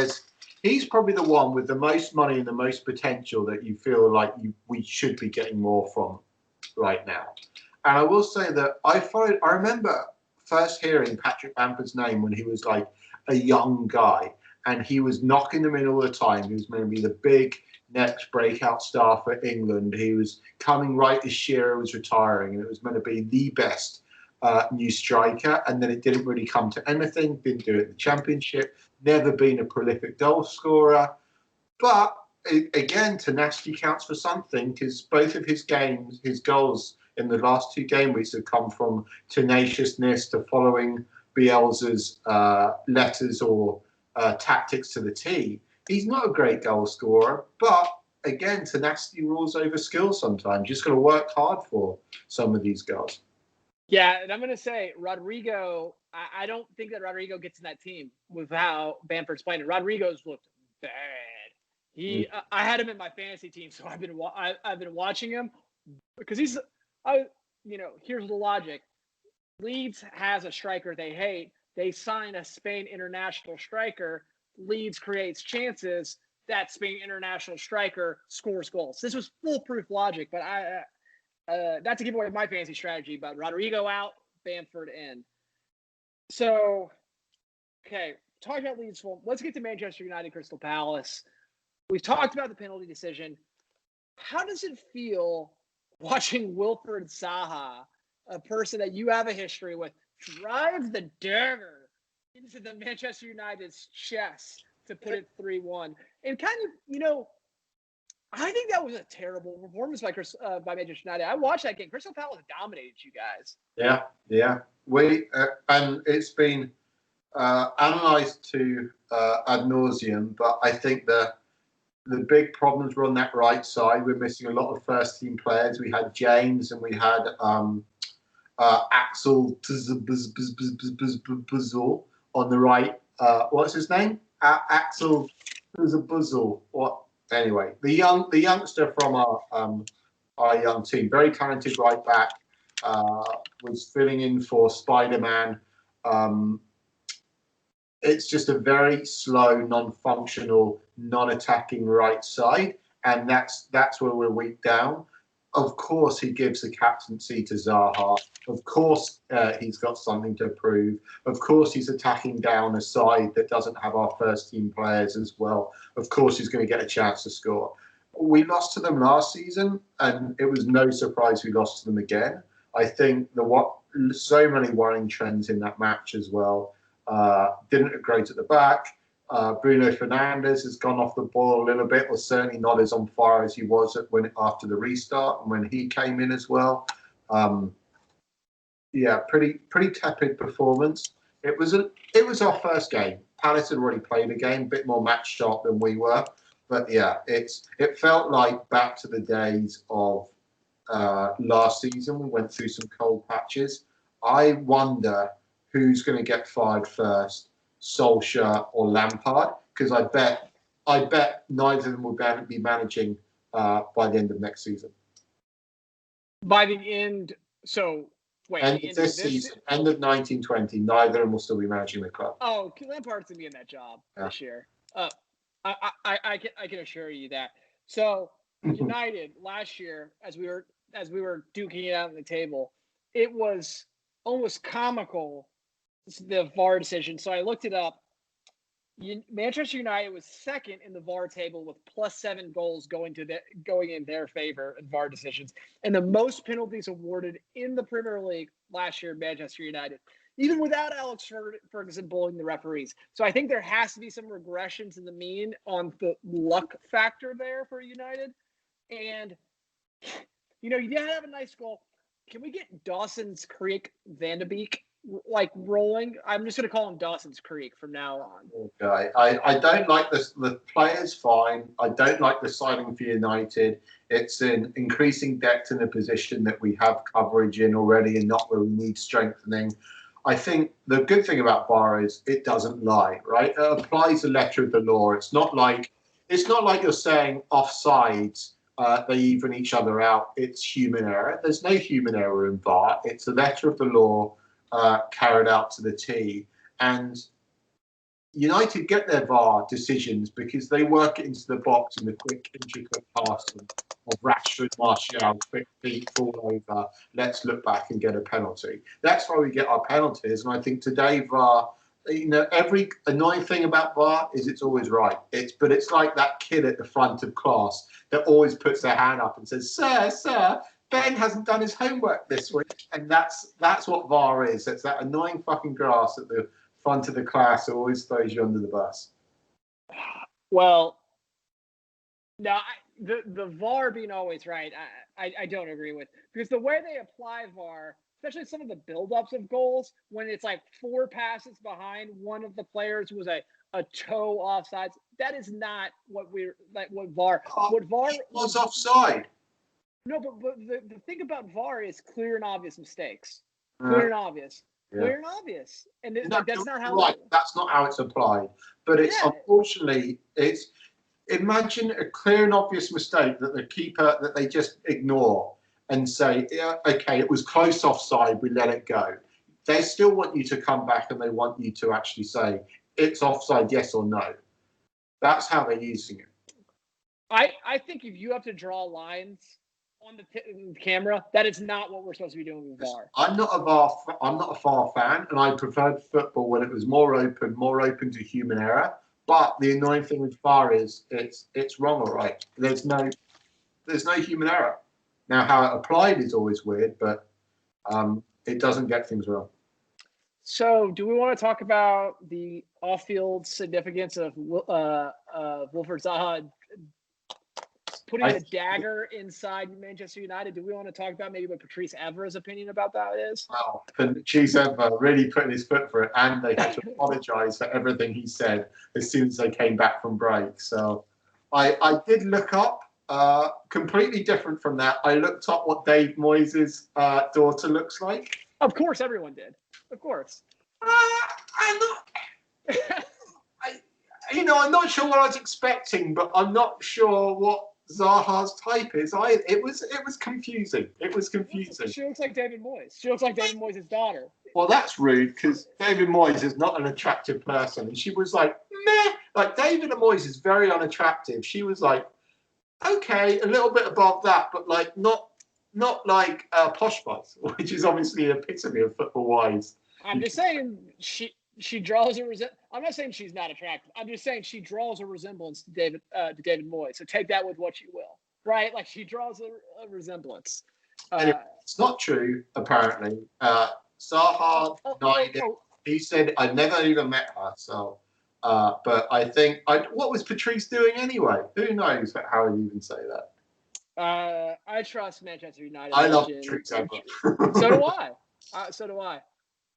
he's probably the one with the most money and the most potential that you feel like we should be getting more from right now. And I will say that I remember first hearing Patrick Bamford's name when he was like a young guy and he was knocking them in all the time. He was going to be the big next breakout star for England. He was coming right as Shearer was retiring and it was meant to be the best new striker. And then it didn't really come to anything. Didn't do it in the Championship. Never been a prolific goal scorer. But again, tenacity counts for something because both of his goals in the last 2 game weeks have come from tenaciousness to following Bielsa's letters or tactics to the T. He's not a great goal scorer, but again, tenacity rules over skill sometimes. You just got to work hard for some of these guys. Yeah, and I'm going to say Rodrigo, I don't think that Rodrigo gets in that team with how Bamford's playing. Rodrigo's looked bad. I had him in my fantasy team, so I've been watching him because here's the logic. Leeds has a striker they hate. They sign a Spain international striker. Leeds creates chances. That Spain international striker scores goals. This was foolproof logic, but not to give away my fantasy strategy, but Rodrigo out, Bamford in. So, okay, talking about Leeds, let's get to Manchester United, Crystal Palace. We've talked about the penalty decision. How does it feel watching Wilfried Zaha, a person that you have a history with, drive the dagger into the Manchester United's chest to put it 3-1? And kind of, I think that was a terrible performance by Manchester United. I watched that game. Crystal Palace dominated you guys. Yeah. And it's been analysed to ad nauseum, but I think the big problems were on that right side. We're missing a lot of first-team players. We had James and we had Axel Tuzel on the right. What's his name? Axel Tuzel. What? Anyway, the youngster from our young team, very talented right back, was filling in for Spider-Man. It's just a very slow, non-functional, non-attacking right side, and that's where we're weak down. Of course, he gives the captaincy to Zaha. Of course, he's got something to prove. Of course, he's attacking down a side that doesn't have our first-team players as well. Of course, he's going to get a chance to score. We lost to them last season, and it was no surprise we lost to them again. I think so many worrying trends in that match as well. Didn't look great at the back. Bruno Fernandes has gone off the ball a little bit, or certainly not as on fire as he was after the restart and when he came in as well. Pretty tepid performance. It was our first game. Palace had already played a game, a bit more match sharp than we were. But yeah, it felt like back to the days of last season. We went through some cold patches. I wonder who's going to get fired first, Solskjaer or Lampard, because I bet neither of them will be managing by the end of next season. By the end, so wait, end of this season, end of 1920, neither of them will still be managing the club. Oh, Lampard's gonna be in that job this year. I can assure you that. So United last year, as we were duking it out on the table, it was almost comical, the VAR decision. So I looked it up. Manchester United was second in the VAR table with +7 goals going in their favor in VAR decisions, and the most penalties awarded in the Premier League last year, Manchester United, even without Alex Ferguson bullying the referees. So I think there has to be some regression to the mean on the luck factor there for United. And you have a nice goal. Can we get Dawson's Creek Van de Beek rolling? I'm just going to call him Dawson's Creek from now on. Okay. I don't like this. The player's fine. I don't like the signing for United. It's an increasing depth in a position that we have coverage in already and not where we need strengthening. I think the good thing about VAR is it doesn't lie, right? It applies the letter of the law. It's not like you're saying offsides. They even each other out. It's human error. There's no human error in VAR. It's the letter of the law carried out to the T. And United get their VAR decisions because they work it into the box in the quick, intricate passing of Rashford, Martial, quick feet, fall over, let's look back and get a penalty. That's why we get our penalties. And I think today VAR, every annoying thing about VAR is it's always right. But it's like that kid at the front of class that always puts their hand up and says, Sir, Ben hasn't done his homework this week. And that's what VAR is. It's that annoying fucking grass at the front of the class that always throws you under the bus. Well, no, the VAR being always right, I don't agree with, because the way they apply VAR, especially some of the buildups of goals, when it's like 4 passes behind one of the players was a toe offsides, that is not what we're like. What VAR? What VAR was offside. No, but the thing about VAR is clear and obvious mistakes. Clear and obvious. Yeah. Clear and obvious. And that's not how. Right, that's not how it's applied. But it's unfortunately, it's imagine a clear and obvious mistake that the keeper that they just ignore and say, yeah, okay, it was close offside, we let it go. They still want you to come back and they want you to actually say it's offside, yes or no. That's how they're using it. I think if you have to draw lines on the camera, that is not what we're supposed to be doing with VAR. I'm not a VAR fan, and I preferred football when it was more open to human error. But the annoying thing with VAR is it's wrong or right. There's no human error. Now, how it applied is always weird, but it doesn't get things wrong. So, do we want to talk about the off-field significance of Wilfried Zaha putting a dagger inside Manchester United? Do we want to talk about maybe what Patrice Evra's opinion about that is? Wow, Patrice Evra really putting his foot for it, and they had to apologise for everything he said as soon as they came back from break. So I did look up, completely different from that. I looked up what Dave Moyes' daughter looks like. Of course, everyone did. Of course. I'm not... I'm not sure what I was expecting, but I'm not sure what Zaha's type is. It was confusing. It was confusing. She looks like David Moyes. She looks like David Moyes' daughter. Well, that's rude because David Moyes is not an attractive person, and she was like, meh. Like David Moyes is very unattractive. She was like, okay, a little bit above that, but like not like Posh Spice, which is obviously an epitome of football wise. I'm just saying she draws a I'm not saying she's not attractive. I'm just saying she draws a resemblance to David Moyes. So take that with what you will, right? Like she draws a resemblance. Anyway, it's not true, apparently. Zaha denied it. He said, I never even met her. So, but I think, what was Patrice doing anyway? Who knows how he even say that? I trust Manchester United. I love Patrice. So do I. So do I.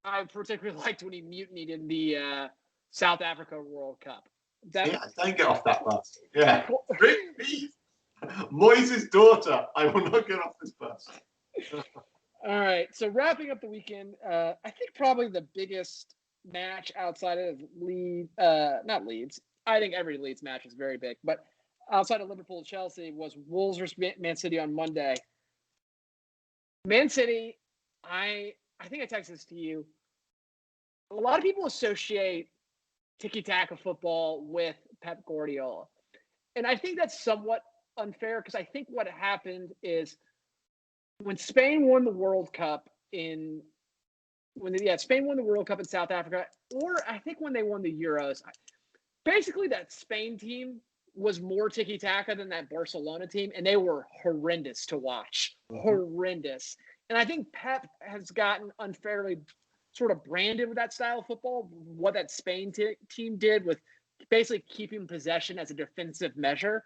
I particularly liked when he mutinied in the South Africa World Cup. Yeah, don't get off that bus. Yeah. Really? Moyes' daughter. I will not get off this bus. All right. So wrapping up the weekend, I think probably the biggest match outside of not Leeds. I think every Leeds match is very big, but outside of Liverpool-Chelsea was Wolves versus Man City on Monday. Man City, I think I texted this to you. A lot of people associate tiki-taka football with Pep Guardiola. And I think that's somewhat unfair because I think what happened is when Spain won the World Cup Spain won the World Cup in South Africa, or I think when they won the Euros, basically that Spain team was more tiki-taka than that Barcelona team, and they were horrendous to watch. Horrendous. And I think Pep has gotten unfairly sort of branded with that style of football, what that Spain team did with basically keeping possession as a defensive measure.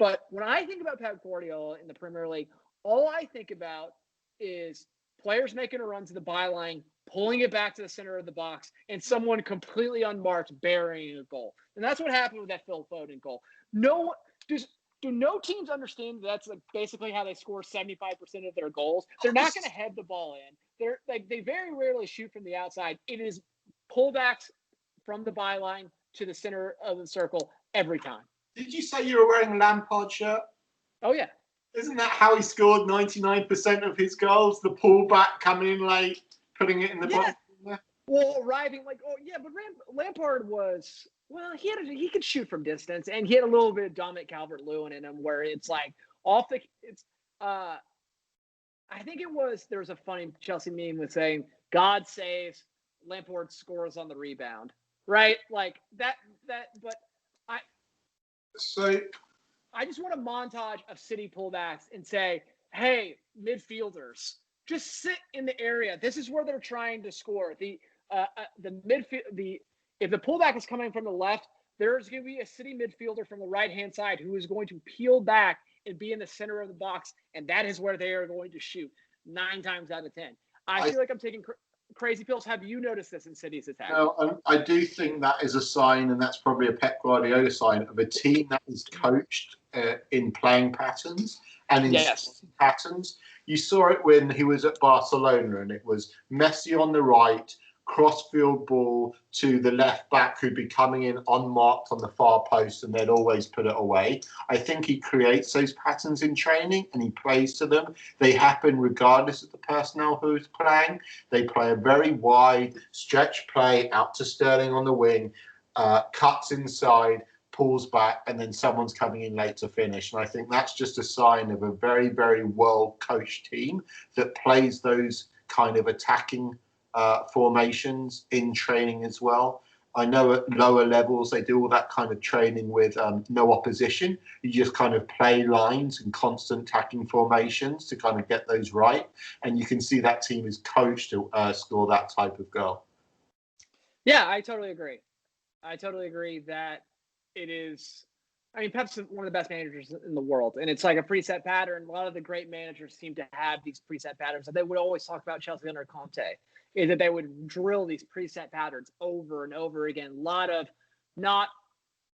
But when I think about Pep Guardiola in the Premier League, all I think about is players making a run to the byline, pulling it back to the center of the box, and someone completely unmarked burying a goal. And that's what happened with that Phil Foden goal. Do no teams understand that's like basically how they score 75% of their goals? They're not going to head the ball in. They very rarely shoot from the outside. It is pullbacks from the byline to the center of the circle every time. Did you say you were wearing a Lampard shirt? Oh, yeah. Isn't that how he scored 99% of his goals? The pullback coming in late, putting it in the box? Yeah. Well, arriving but Lampard was... Well, he could shoot from distance, and he had a little bit of Dominic Calvert-Lewin in him, where it's like I think there was a funny Chelsea meme with saying God saves, Lampard scores on the rebound, right? Like that. But I just want a montage of City pullbacks and say, hey, midfielders, just sit in the area. This is where they're trying to score. The midfield If the pullback is coming from the left, there's going to be a City midfielder from the right-hand side who is going to peel back and be in the center of the box, and that is where they are going to shoot 9 times out of 10. I feel like I'm taking crazy pills. Have you noticed this in City's attack? No, I do think that is a sign, and that's probably a Pep Guardiola sign of a team that is coached in playing patterns and in patterns. You saw it when he was at Barcelona, and it was Messi on the right, cross-field ball to the left back who'd be coming in unmarked on the far post, and they'd always put it away. I think he creates those patterns in training and he plays to them. They happen regardless of the personnel who's playing. They play a very wide stretch play out to Sterling on the wing, cuts inside, pulls back, and then someone's coming in late to finish. And I think that's just a sign of a very, very well-coached team that plays those kind of attacking formations in training as well. I know at lower levels they do all that kind of training with no opposition. You just kind of play lines and constant attacking formations to kind of get those right. And you can see that team is coached to score that type of goal. Yeah, I totally agree. I totally agree that it is. I mean, Pep's one of the best managers in the world, and it's like a preset pattern. A lot of the great managers seem to have these preset patterns that they would always talk about Chelsea under Conte. Is that they would drill these preset patterns over and over again. A lot of not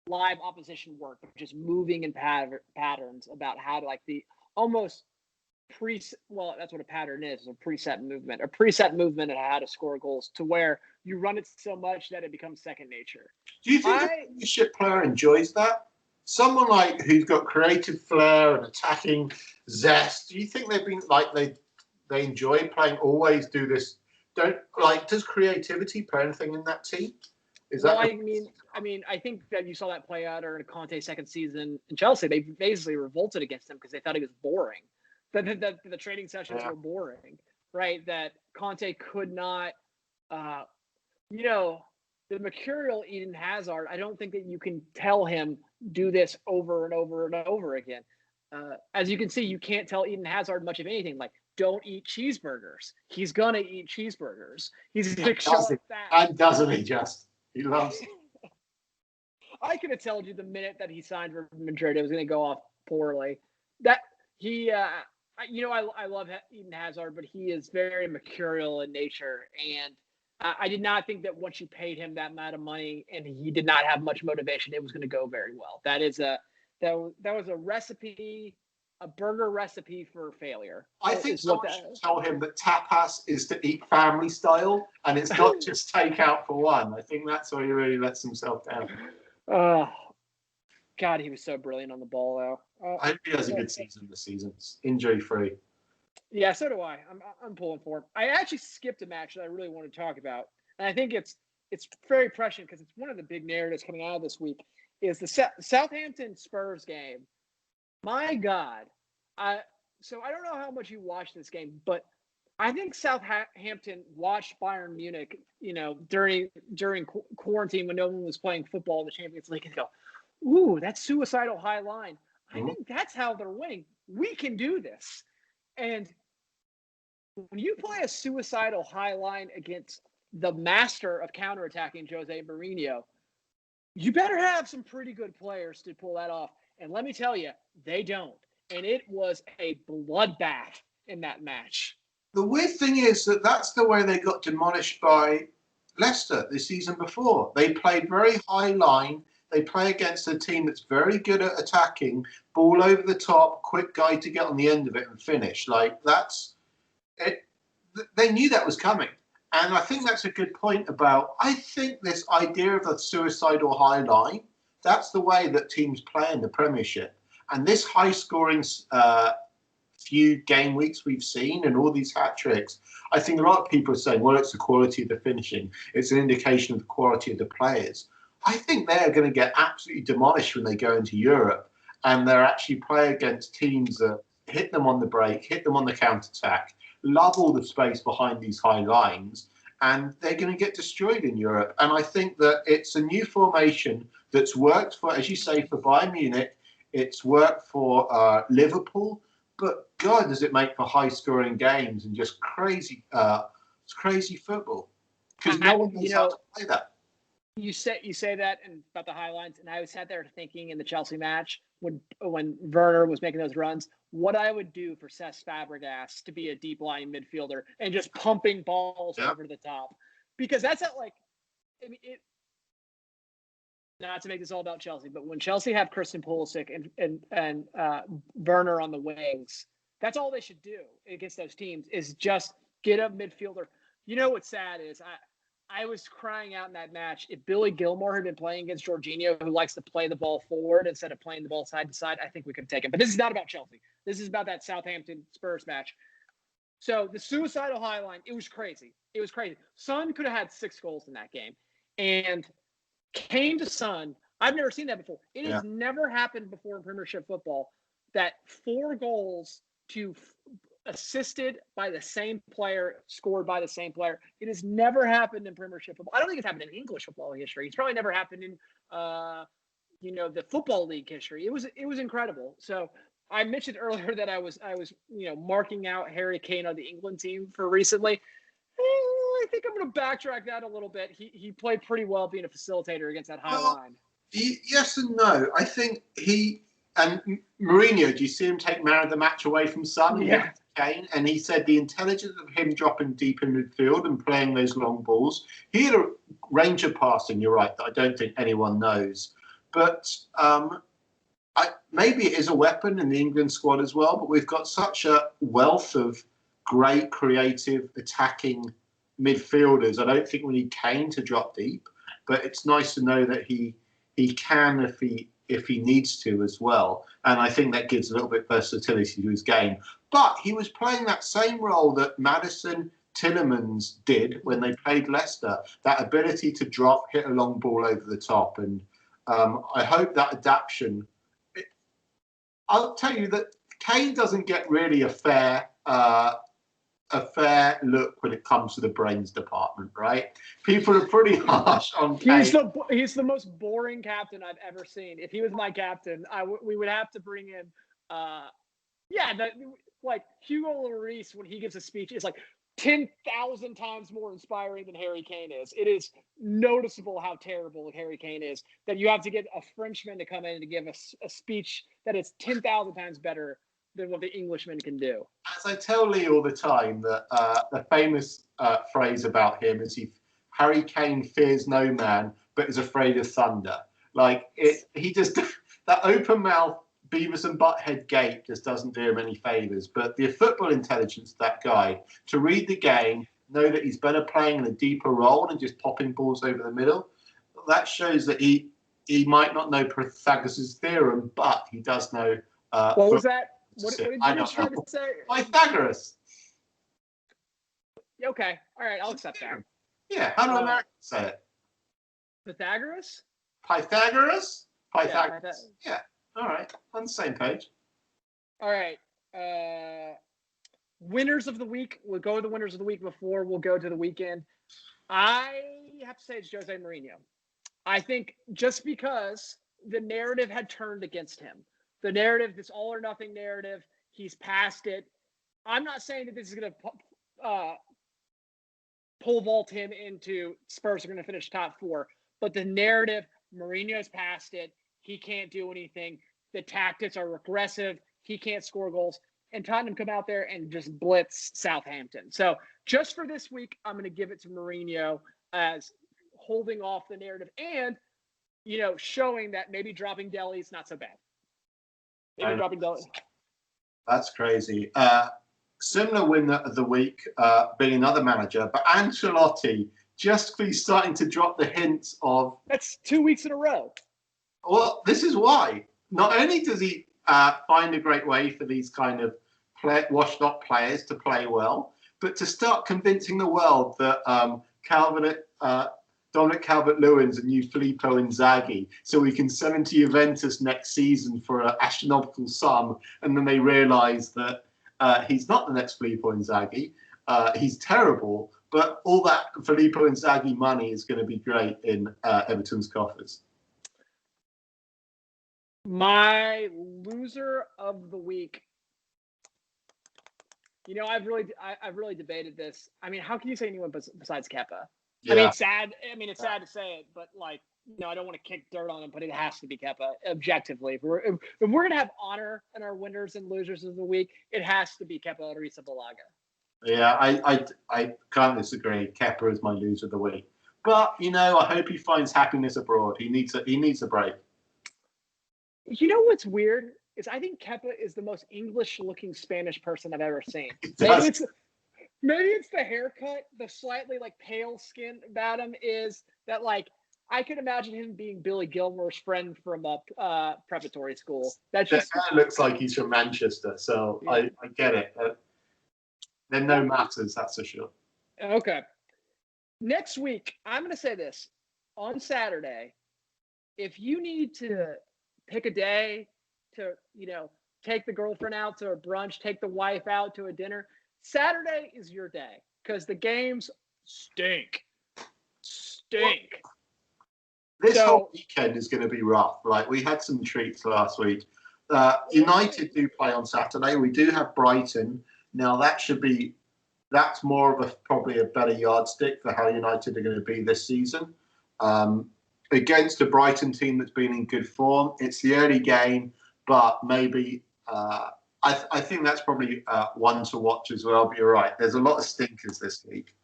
live opposition work, but just moving in patterns about how to, like, the almost well, that's what a pattern is, a preset movement of how to score goals, to where you run it so much that it becomes second nature. Do you think a Premiership player enjoys that? Someone like who's got creative flair and attacking zest, do you think they've been like they enjoy playing, always do this? Does creativity play anything in that team? I mean, I think that you saw that play out in Conte's second season in Chelsea. They basically revolted against him because they thought he was boring. The training sessions were boring, right? That Conte could not, the mercurial Eden Hazard, I don't think that you can tell him do this over and over and over again. As you can see, you can't tell Eden Hazard much of anything. Like, don't eat cheeseburgers. He's gonna eat cheeseburgers. He's gonna show up fat. And doesn't he just? He loves it. I could have told you the minute that he signed for Madrid, it was gonna go off poorly. That he, I love Eden Hazard, but he is very mercurial in nature, and I did not think that once you paid him that amount of money and he did not have much motivation, it was going to go very well. That was a recipe. A burger recipe for failure. I think someone should tell him that tapas is to eat family style, and it's not just takeout for one. I think that's where he really lets himself down. God, he was so brilliant on the ball, though. I hope he has a good season this season. Injury-free. Yeah, so do I. I'm pulling for him. I actually skipped a match that I really want to talk about, and I think it's very prescient because it's one of the big narratives coming out of this week. Is the Southampton Spurs game. My God. So I don't know how much you watched this game, but I think Southampton watched Bayern Munich, during quarantine when no one was playing football in the Champions League, and go, ooh, that's suicidal high line. I think that's how they're winning. We can do this. And when you play a suicidal high line against the master of counterattacking, Jose Mourinho, you better have some pretty good players to pull that off. And let me tell you, they don't. And it was a bloodbath in that match. The weird thing is that that's the way they got demolished by Leicester the season before. They played very high line. They play against a team that's very good at attacking, ball over the top, quick guy to get on the end of it and finish. Like, that's it. They knew that was coming. And I think that's a good point about, I think this idea of the suicidal high line, that's the way that teams play in the Premiership. And this high-scoring few game weeks we've seen and all these hat-tricks, I think a lot of people are saying, well, it's the quality of the finishing. It's an indication of the quality of the players. I think they're going to get absolutely demolished when they go into Europe and they're actually play against teams that hit them on the break, hit them on the counter-attack, love all the space behind these high lines, and they're going to get destroyed in Europe. And I think that it's a new formation that's worked for, as you say, for Bayern Munich. It's worked for Liverpool, but God, does it make for high-scoring games and just crazy football? Because no one knows how to play that. You say that and about the highlights, and I was sat there thinking in the Chelsea match when Werner was making those runs, what I would do for Cesc Fabregas to be a deep lying midfielder and just pumping balls over the top, because that's not like, I mean, not to make this all about Chelsea, but when Chelsea have Christian Pulisic and Werner on the wings, that's all they should do against those teams is just get a midfielder. You know what's sad is I was crying out in that match. If Billy Gilmore had been playing against Jorginho, who likes to play the ball forward instead of playing the ball side to side, I think we could take him. But this is not about Chelsea. This is about that Southampton Spurs match. So the suicidal high line, it was crazy. It was crazy. Son could have had 6 goals in that game. And Kane to Son, I've never seen that before. It has never happened before in Premiership football that 4 goals to assisted by the same player, scored by the same player. It has never happened in Premiership football. I don't think it's happened in English football history. It's probably never happened in, the Football League history. It was incredible. So I mentioned earlier that I was marking out Harry Kane on the England team for recently. I think I'm going to backtrack that a little bit. He played pretty well being a facilitator against that high line. Yes and no. I think and Mourinho, do you see him take man of the match away from Son? Yeah. Kane, and he said the intelligence of him dropping deep in midfield and playing those long balls. He had a range of passing, you're right, that I don't think anyone knows. But maybe it is a weapon in the England squad as well, but we've got such a wealth of great, creative, attacking midfielders. I don't think we need Kane to drop deep, but it's nice to know that he can if he needs to as well. And I think that gives a little bit versatility to his game. But he was playing that same role that Maddison, Tielemans did when they played Leicester, that ability to drop, hit a long ball over the top. And I hope that adaptation... I'll tell you that Kane doesn't get really a fair look when it comes to the brains department, right? People are pretty harsh on Kane. He's the most boring captain I've ever seen. If he was my captain, we would have to bring in, like Hugo Lloris when he gives a speech is like 10,000 times more inspiring than Harry Kane is. It is noticeable how terrible Harry Kane is that you have to get a Frenchman to come in and give a speech that is 10,000 times better than what the Englishman can do. As I tell Lee all the time, that the famous phrase about him is Harry Kane fears no man, but is afraid of thunder. Like he just that open mouth Beavis and Butthead gait just doesn't do him any favours. But the football intelligence of that guy to read the game, know that he's better playing in a deeper role than just popping balls over the middle. That shows that he might not know Pythagoras' theorem, but he does know. What was that? What did you just try to say? Pythagoras. Okay. All right. I'll accept that. Yeah. How do Americans say it? Pythagoras? Pythagoras? Pythagoras. Yeah. All right. On the same page. All right. Winners of the week. We'll go to the winners of the week before we'll go to the weekend. I have to say it's Jose Mourinho. I think just because the narrative had turned against him. The narrative, this all or nothing narrative, he's past it. I'm not saying that this is going to pole vault him into Spurs are going to finish top 4, but the narrative, Mourinho's past it. He can't do anything. The tactics are regressive. He can't score goals. And Tottenham come out there and just blitz Southampton. So just for this week, I'm going to give it to Mourinho as holding off the narrative and, showing that maybe dropping Delhi is not so bad. Maybe dropping Delhi. That's crazy. Similar winner of the week being another manager, but Ancelotti just starting to drop the hints of... That's 2 weeks in a row. Well, this is why. Not only does he find a great way for these kind of washed-up players to play well, but to start convincing the world that Dominic Calvert-Lewin's a new Filippo Inzaghi, so we can sell him to Juventus next season for an astronomical sum, and then they realise that he's not the next Filippo Inzaghi. He's terrible, but all that Filippo Inzaghi money is going to be great in Everton's coffers. My loser of the week. I've really debated this. I mean, how can you say anyone besides Kepa? I mean, it's sad. I mean, it's sad to say it, but like, I don't want to kick dirt on him, but it has to be Kepa objectively. If we're gonna have honor in our winners and losers of the week, it has to be Kepa Arrizabalaga. Yeah, I can't disagree. Kepa is my loser of the week, but I hope he finds happiness abroad. He needs a break. You know what's weird is I think Kepa is the most English-looking Spanish person I've ever seen. Maybe it's the haircut, the slightly like pale skin about him is that like I could imagine him being Billy Gilmore's friend from a preparatory school. That looks like he's from Manchester, so yeah. I get it. They're no matters, that's for sure. Okay. Next week, I'm going to say this. On Saturday, if you need to pick a day to, take the girlfriend out to a brunch, take the wife out to a dinner, Saturday is your day because the games stink. This whole weekend is going to be rough. Like, we had some treats last week. United do play on Saturday. We do have Brighton. Now, that's more of probably a better yardstick for how United are going to be this season. Against a Brighton team that's been in good form. It's the early game, but maybe I think that's probably one to watch as well. But you're right. There's a lot of stinkers this week.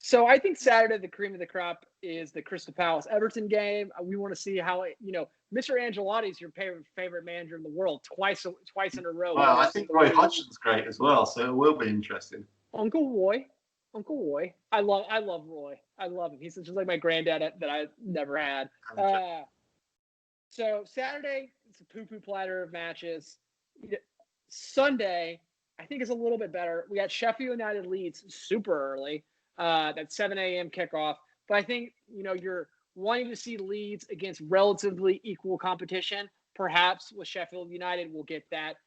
So I think Saturday, the cream of the crop is the Crystal Palace Everton game. We want to see how Mr. Ancelotti is your favorite manager in the world twice in a row. Well, I think Roy Hodgson's great as well, so it will be interesting. Uncle Roy. I love Roy. I love him. He's just like my granddad that I never had. So Saturday, it's a poo-poo platter of matches. Sunday, I think is a little bit better. We got Sheffield United Leeds super early. That 7 a.m. kickoff. But I think, you're wanting to see Leeds against relatively equal competition. Perhaps with Sheffield United, we'll get that.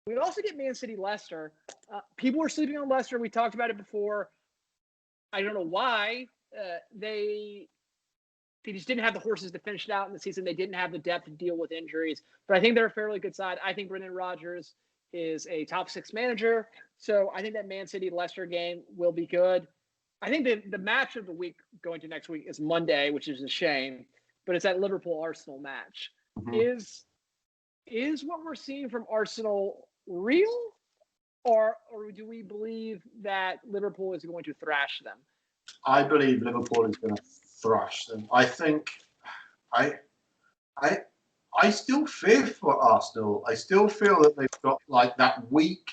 We also get Man City Leicester. People are sleeping on Leicester. We talked about it before. I don't know why. They just didn't have the horses to finish it out in the season. They didn't have the depth to deal with injuries. But I think they're a fairly good side. I think Brendan Rodgers is a top 6 manager. So I think that Man City Leicester game will be good. I think the match of the week going to next week is Monday, which is a shame, but it's that Liverpool-Arsenal match. Mm-hmm. Is what we're seeing from Arsenal real, or do we believe that Liverpool is going to thrash them? I believe Liverpool is going to thrash them. I think I still fear for Arsenal. I still feel that they've got like that weak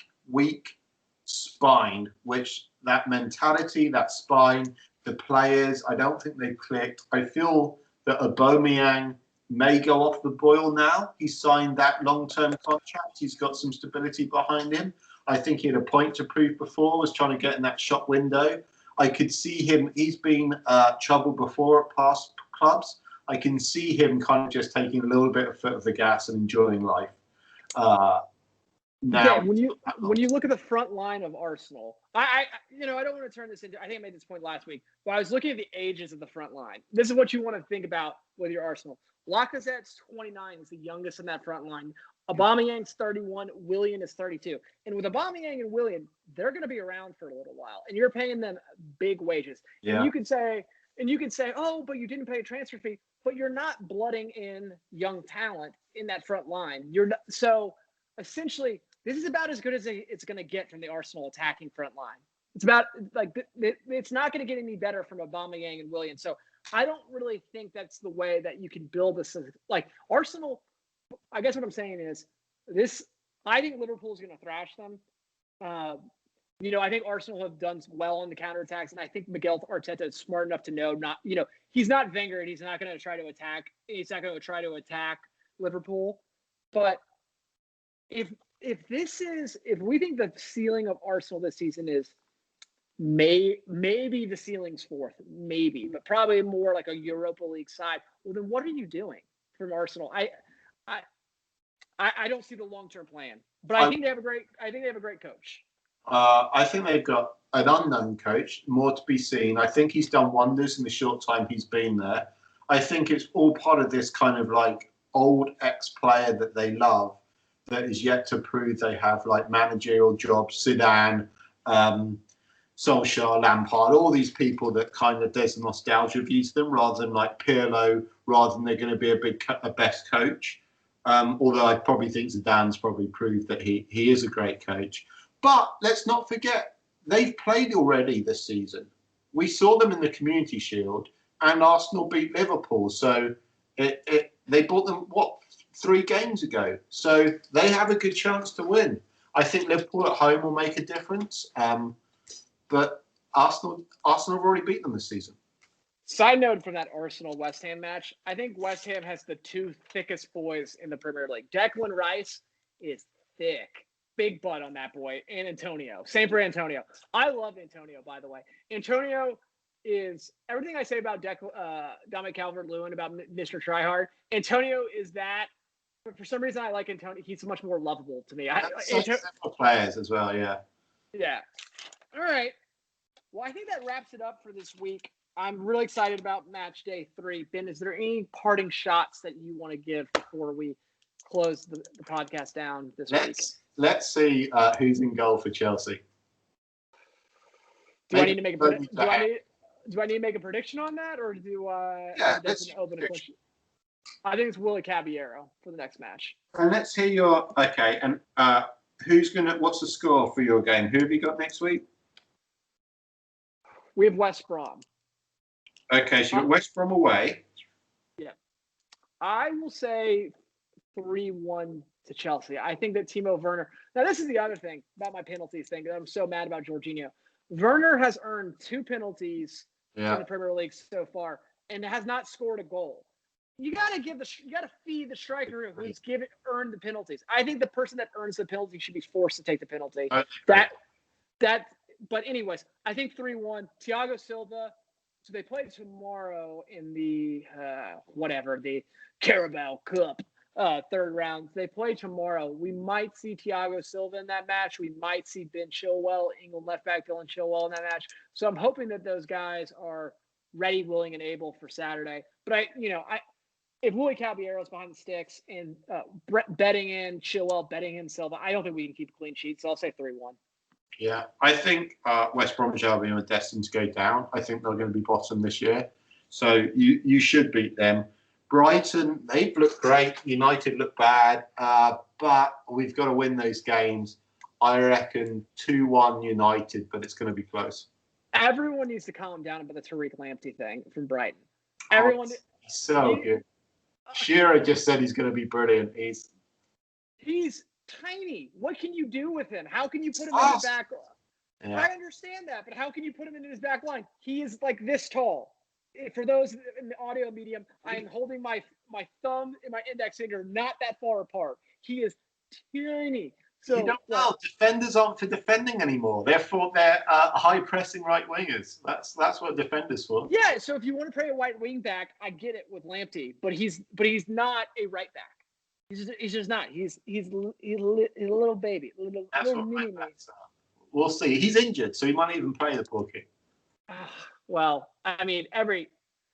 spine, which that mentality, that spine, the players, I don't think they've clicked. I feel that Aubameyang may go off the boil now. He signed that long-term contract. He's got some stability behind him. I think he had a point to prove before, was trying to get in that shop window. I could see him, he's been troubled before at past clubs. I can see him kind of just taking a little bit of foot of the gas and enjoying life. Now, when you look at the front line of Arsenal, I don't want to turn this into. I think I made this point last week, but I was looking at the ages of the front line. This is what you want to think about with your Arsenal. Lacazette's 29, is the youngest in that front line. Aubameyang's 31, Willian is 32, and with Aubameyang and Willian, they're going to be around for a little while, and you're paying them big wages. Yeah. And you can say, oh, but you didn't pay a transfer fee, but you're not blooding in young talent in that front line. So essentially, this is about as good as it's going to get from the Arsenal attacking front line. It's about it's not going to get any better from Aubameyang and Willian. So I don't really think that's the way that you can build this. Like Arsenal, I guess what I'm saying is this. I think Liverpool's going to thrash them. I think Arsenal have done well on the counterattacks, and I think Miguel Arteta is smart enough to know he's not Wenger, and he's not going to try to attack. He's not going to try to attack Liverpool, but if we think the ceiling of Arsenal this season is maybe the ceiling's 4th, maybe, but probably more like a Europa League side, well, then what are you doing from Arsenal? I don't see the long-term plan, but I think they have a great coach. I think they've got an unknown coach, more to be seen. I think he's done wonders in the short time he's been there. I think it's all part of this kind of like old ex-player that they love that is yet to prove they have like managerial jobs. Zidane, Solskjaer, Lampard, all these people that kind of there's a nostalgia view to them rather than like Pirlo, rather than they're going to be a best coach. Although I probably think Zidane's probably proved that he is a great coach. But let's not forget, they've played already this season. We saw them in the Community Shield, and Arsenal beat Liverpool. So they bought them, 3 games ago. So they have a good chance to win. I think Liverpool at home will make a difference. But Arsenal have already beat them this season. Side note from that Arsenal-West Ham match, I think West Ham has the 2 thickest boys in the Premier League. Declan Rice is thick. Big butt on that boy. And Antonio. Same for Antonio. I love Antonio, by the way. Antonio is everything I say about Dominic Calvert-Lewin, about Mr. Tryhard. Antonio is that. But for some reason, I like Antonio. He's much more lovable to me. Several players as well, yeah. Yeah. All right. Well, I think that wraps it up for this week. I'm really excited about match day 3. Ben, is there any parting shots that you want to give before we close the podcast down this week? Let's see who's in goal for Chelsea. Do I need to make a prediction? Do I need to make a prediction on that, or do that's an open question? I think it's Willie Caballero for the next match. And let's hear your and what's the score for your game? Who have you got next week? We have West Brom. Okay, so you've got West Brom away. Yeah. I will say 3-1 to Chelsea. I think that Timo Werner. Now, this is the other thing about my penalties thing that I'm so mad about Jorginho. Werner has earned 2 penalties in the Premier League so far and has not scored a goal. You got to feed the striker who's earned the penalties. I think the person that earns the penalty should be forced to take the penalty. But anyways, I think 3-1. Thiago Silva. So they play tomorrow in the the Carabao Cup 3rd round. They play tomorrow. We might see Thiago Silva in that match. We might see Ben Chilwell, England left back Dylan Chilwell in that match. So I'm hoping that those guys are ready, willing, and able for Saturday. But if Willie Caballero's behind the sticks and betting in Chilwell, betting in Silva, I don't think we can keep a clean sheet. So I'll say 3-1. Yeah, I think West Bromwich Albion are destined to go down. I think they're going to be bottom this year. So you should beat them. Brighton, they've looked great. United look bad. But we've got to win those games. I reckon 2-1 United, but it's going to be close. Everyone needs to calm down about the Tariq Lamptey thing from Brighton. Everyone. He's so good. Shearer just said he's going to be brilliant. He's tiny. What can you do with him? How can you put him in the back line? Yeah. I understand that, but how can you put him in his back line? He is like this tall. For those in the audio medium, I am holding my thumb and my index finger not that far apart. He is tiny. So you don't know. Defenders aren't for defending anymore. They're high pressing right wingers. That's what defenders for. Yeah. So if you want to play a right wing back, I get it with Lamptey, but he's not a right back. He's just not. He's a little baby, little mini me. We'll see. He's injured, so he might even play the poor kid. Well, I mean,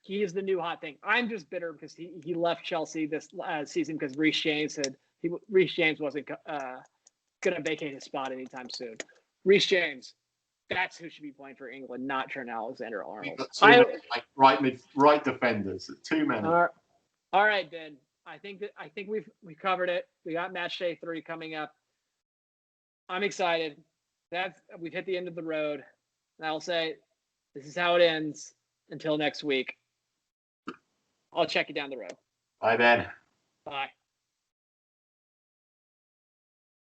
he is the new hot thing. I'm just bitter because he left Chelsea this season because Reece James wasn't going to vacate his spot anytime soon. Reece James, that's who should be playing for England, not Trent Alexander-Arnold. Right defenders, too many. All right, Ben. I think we've covered it. We got match day 3 coming up. I'm excited. We've hit the end of the road. And I'll say this is how it ends until next week. I'll check you down the road. Bye, Ben. Bye.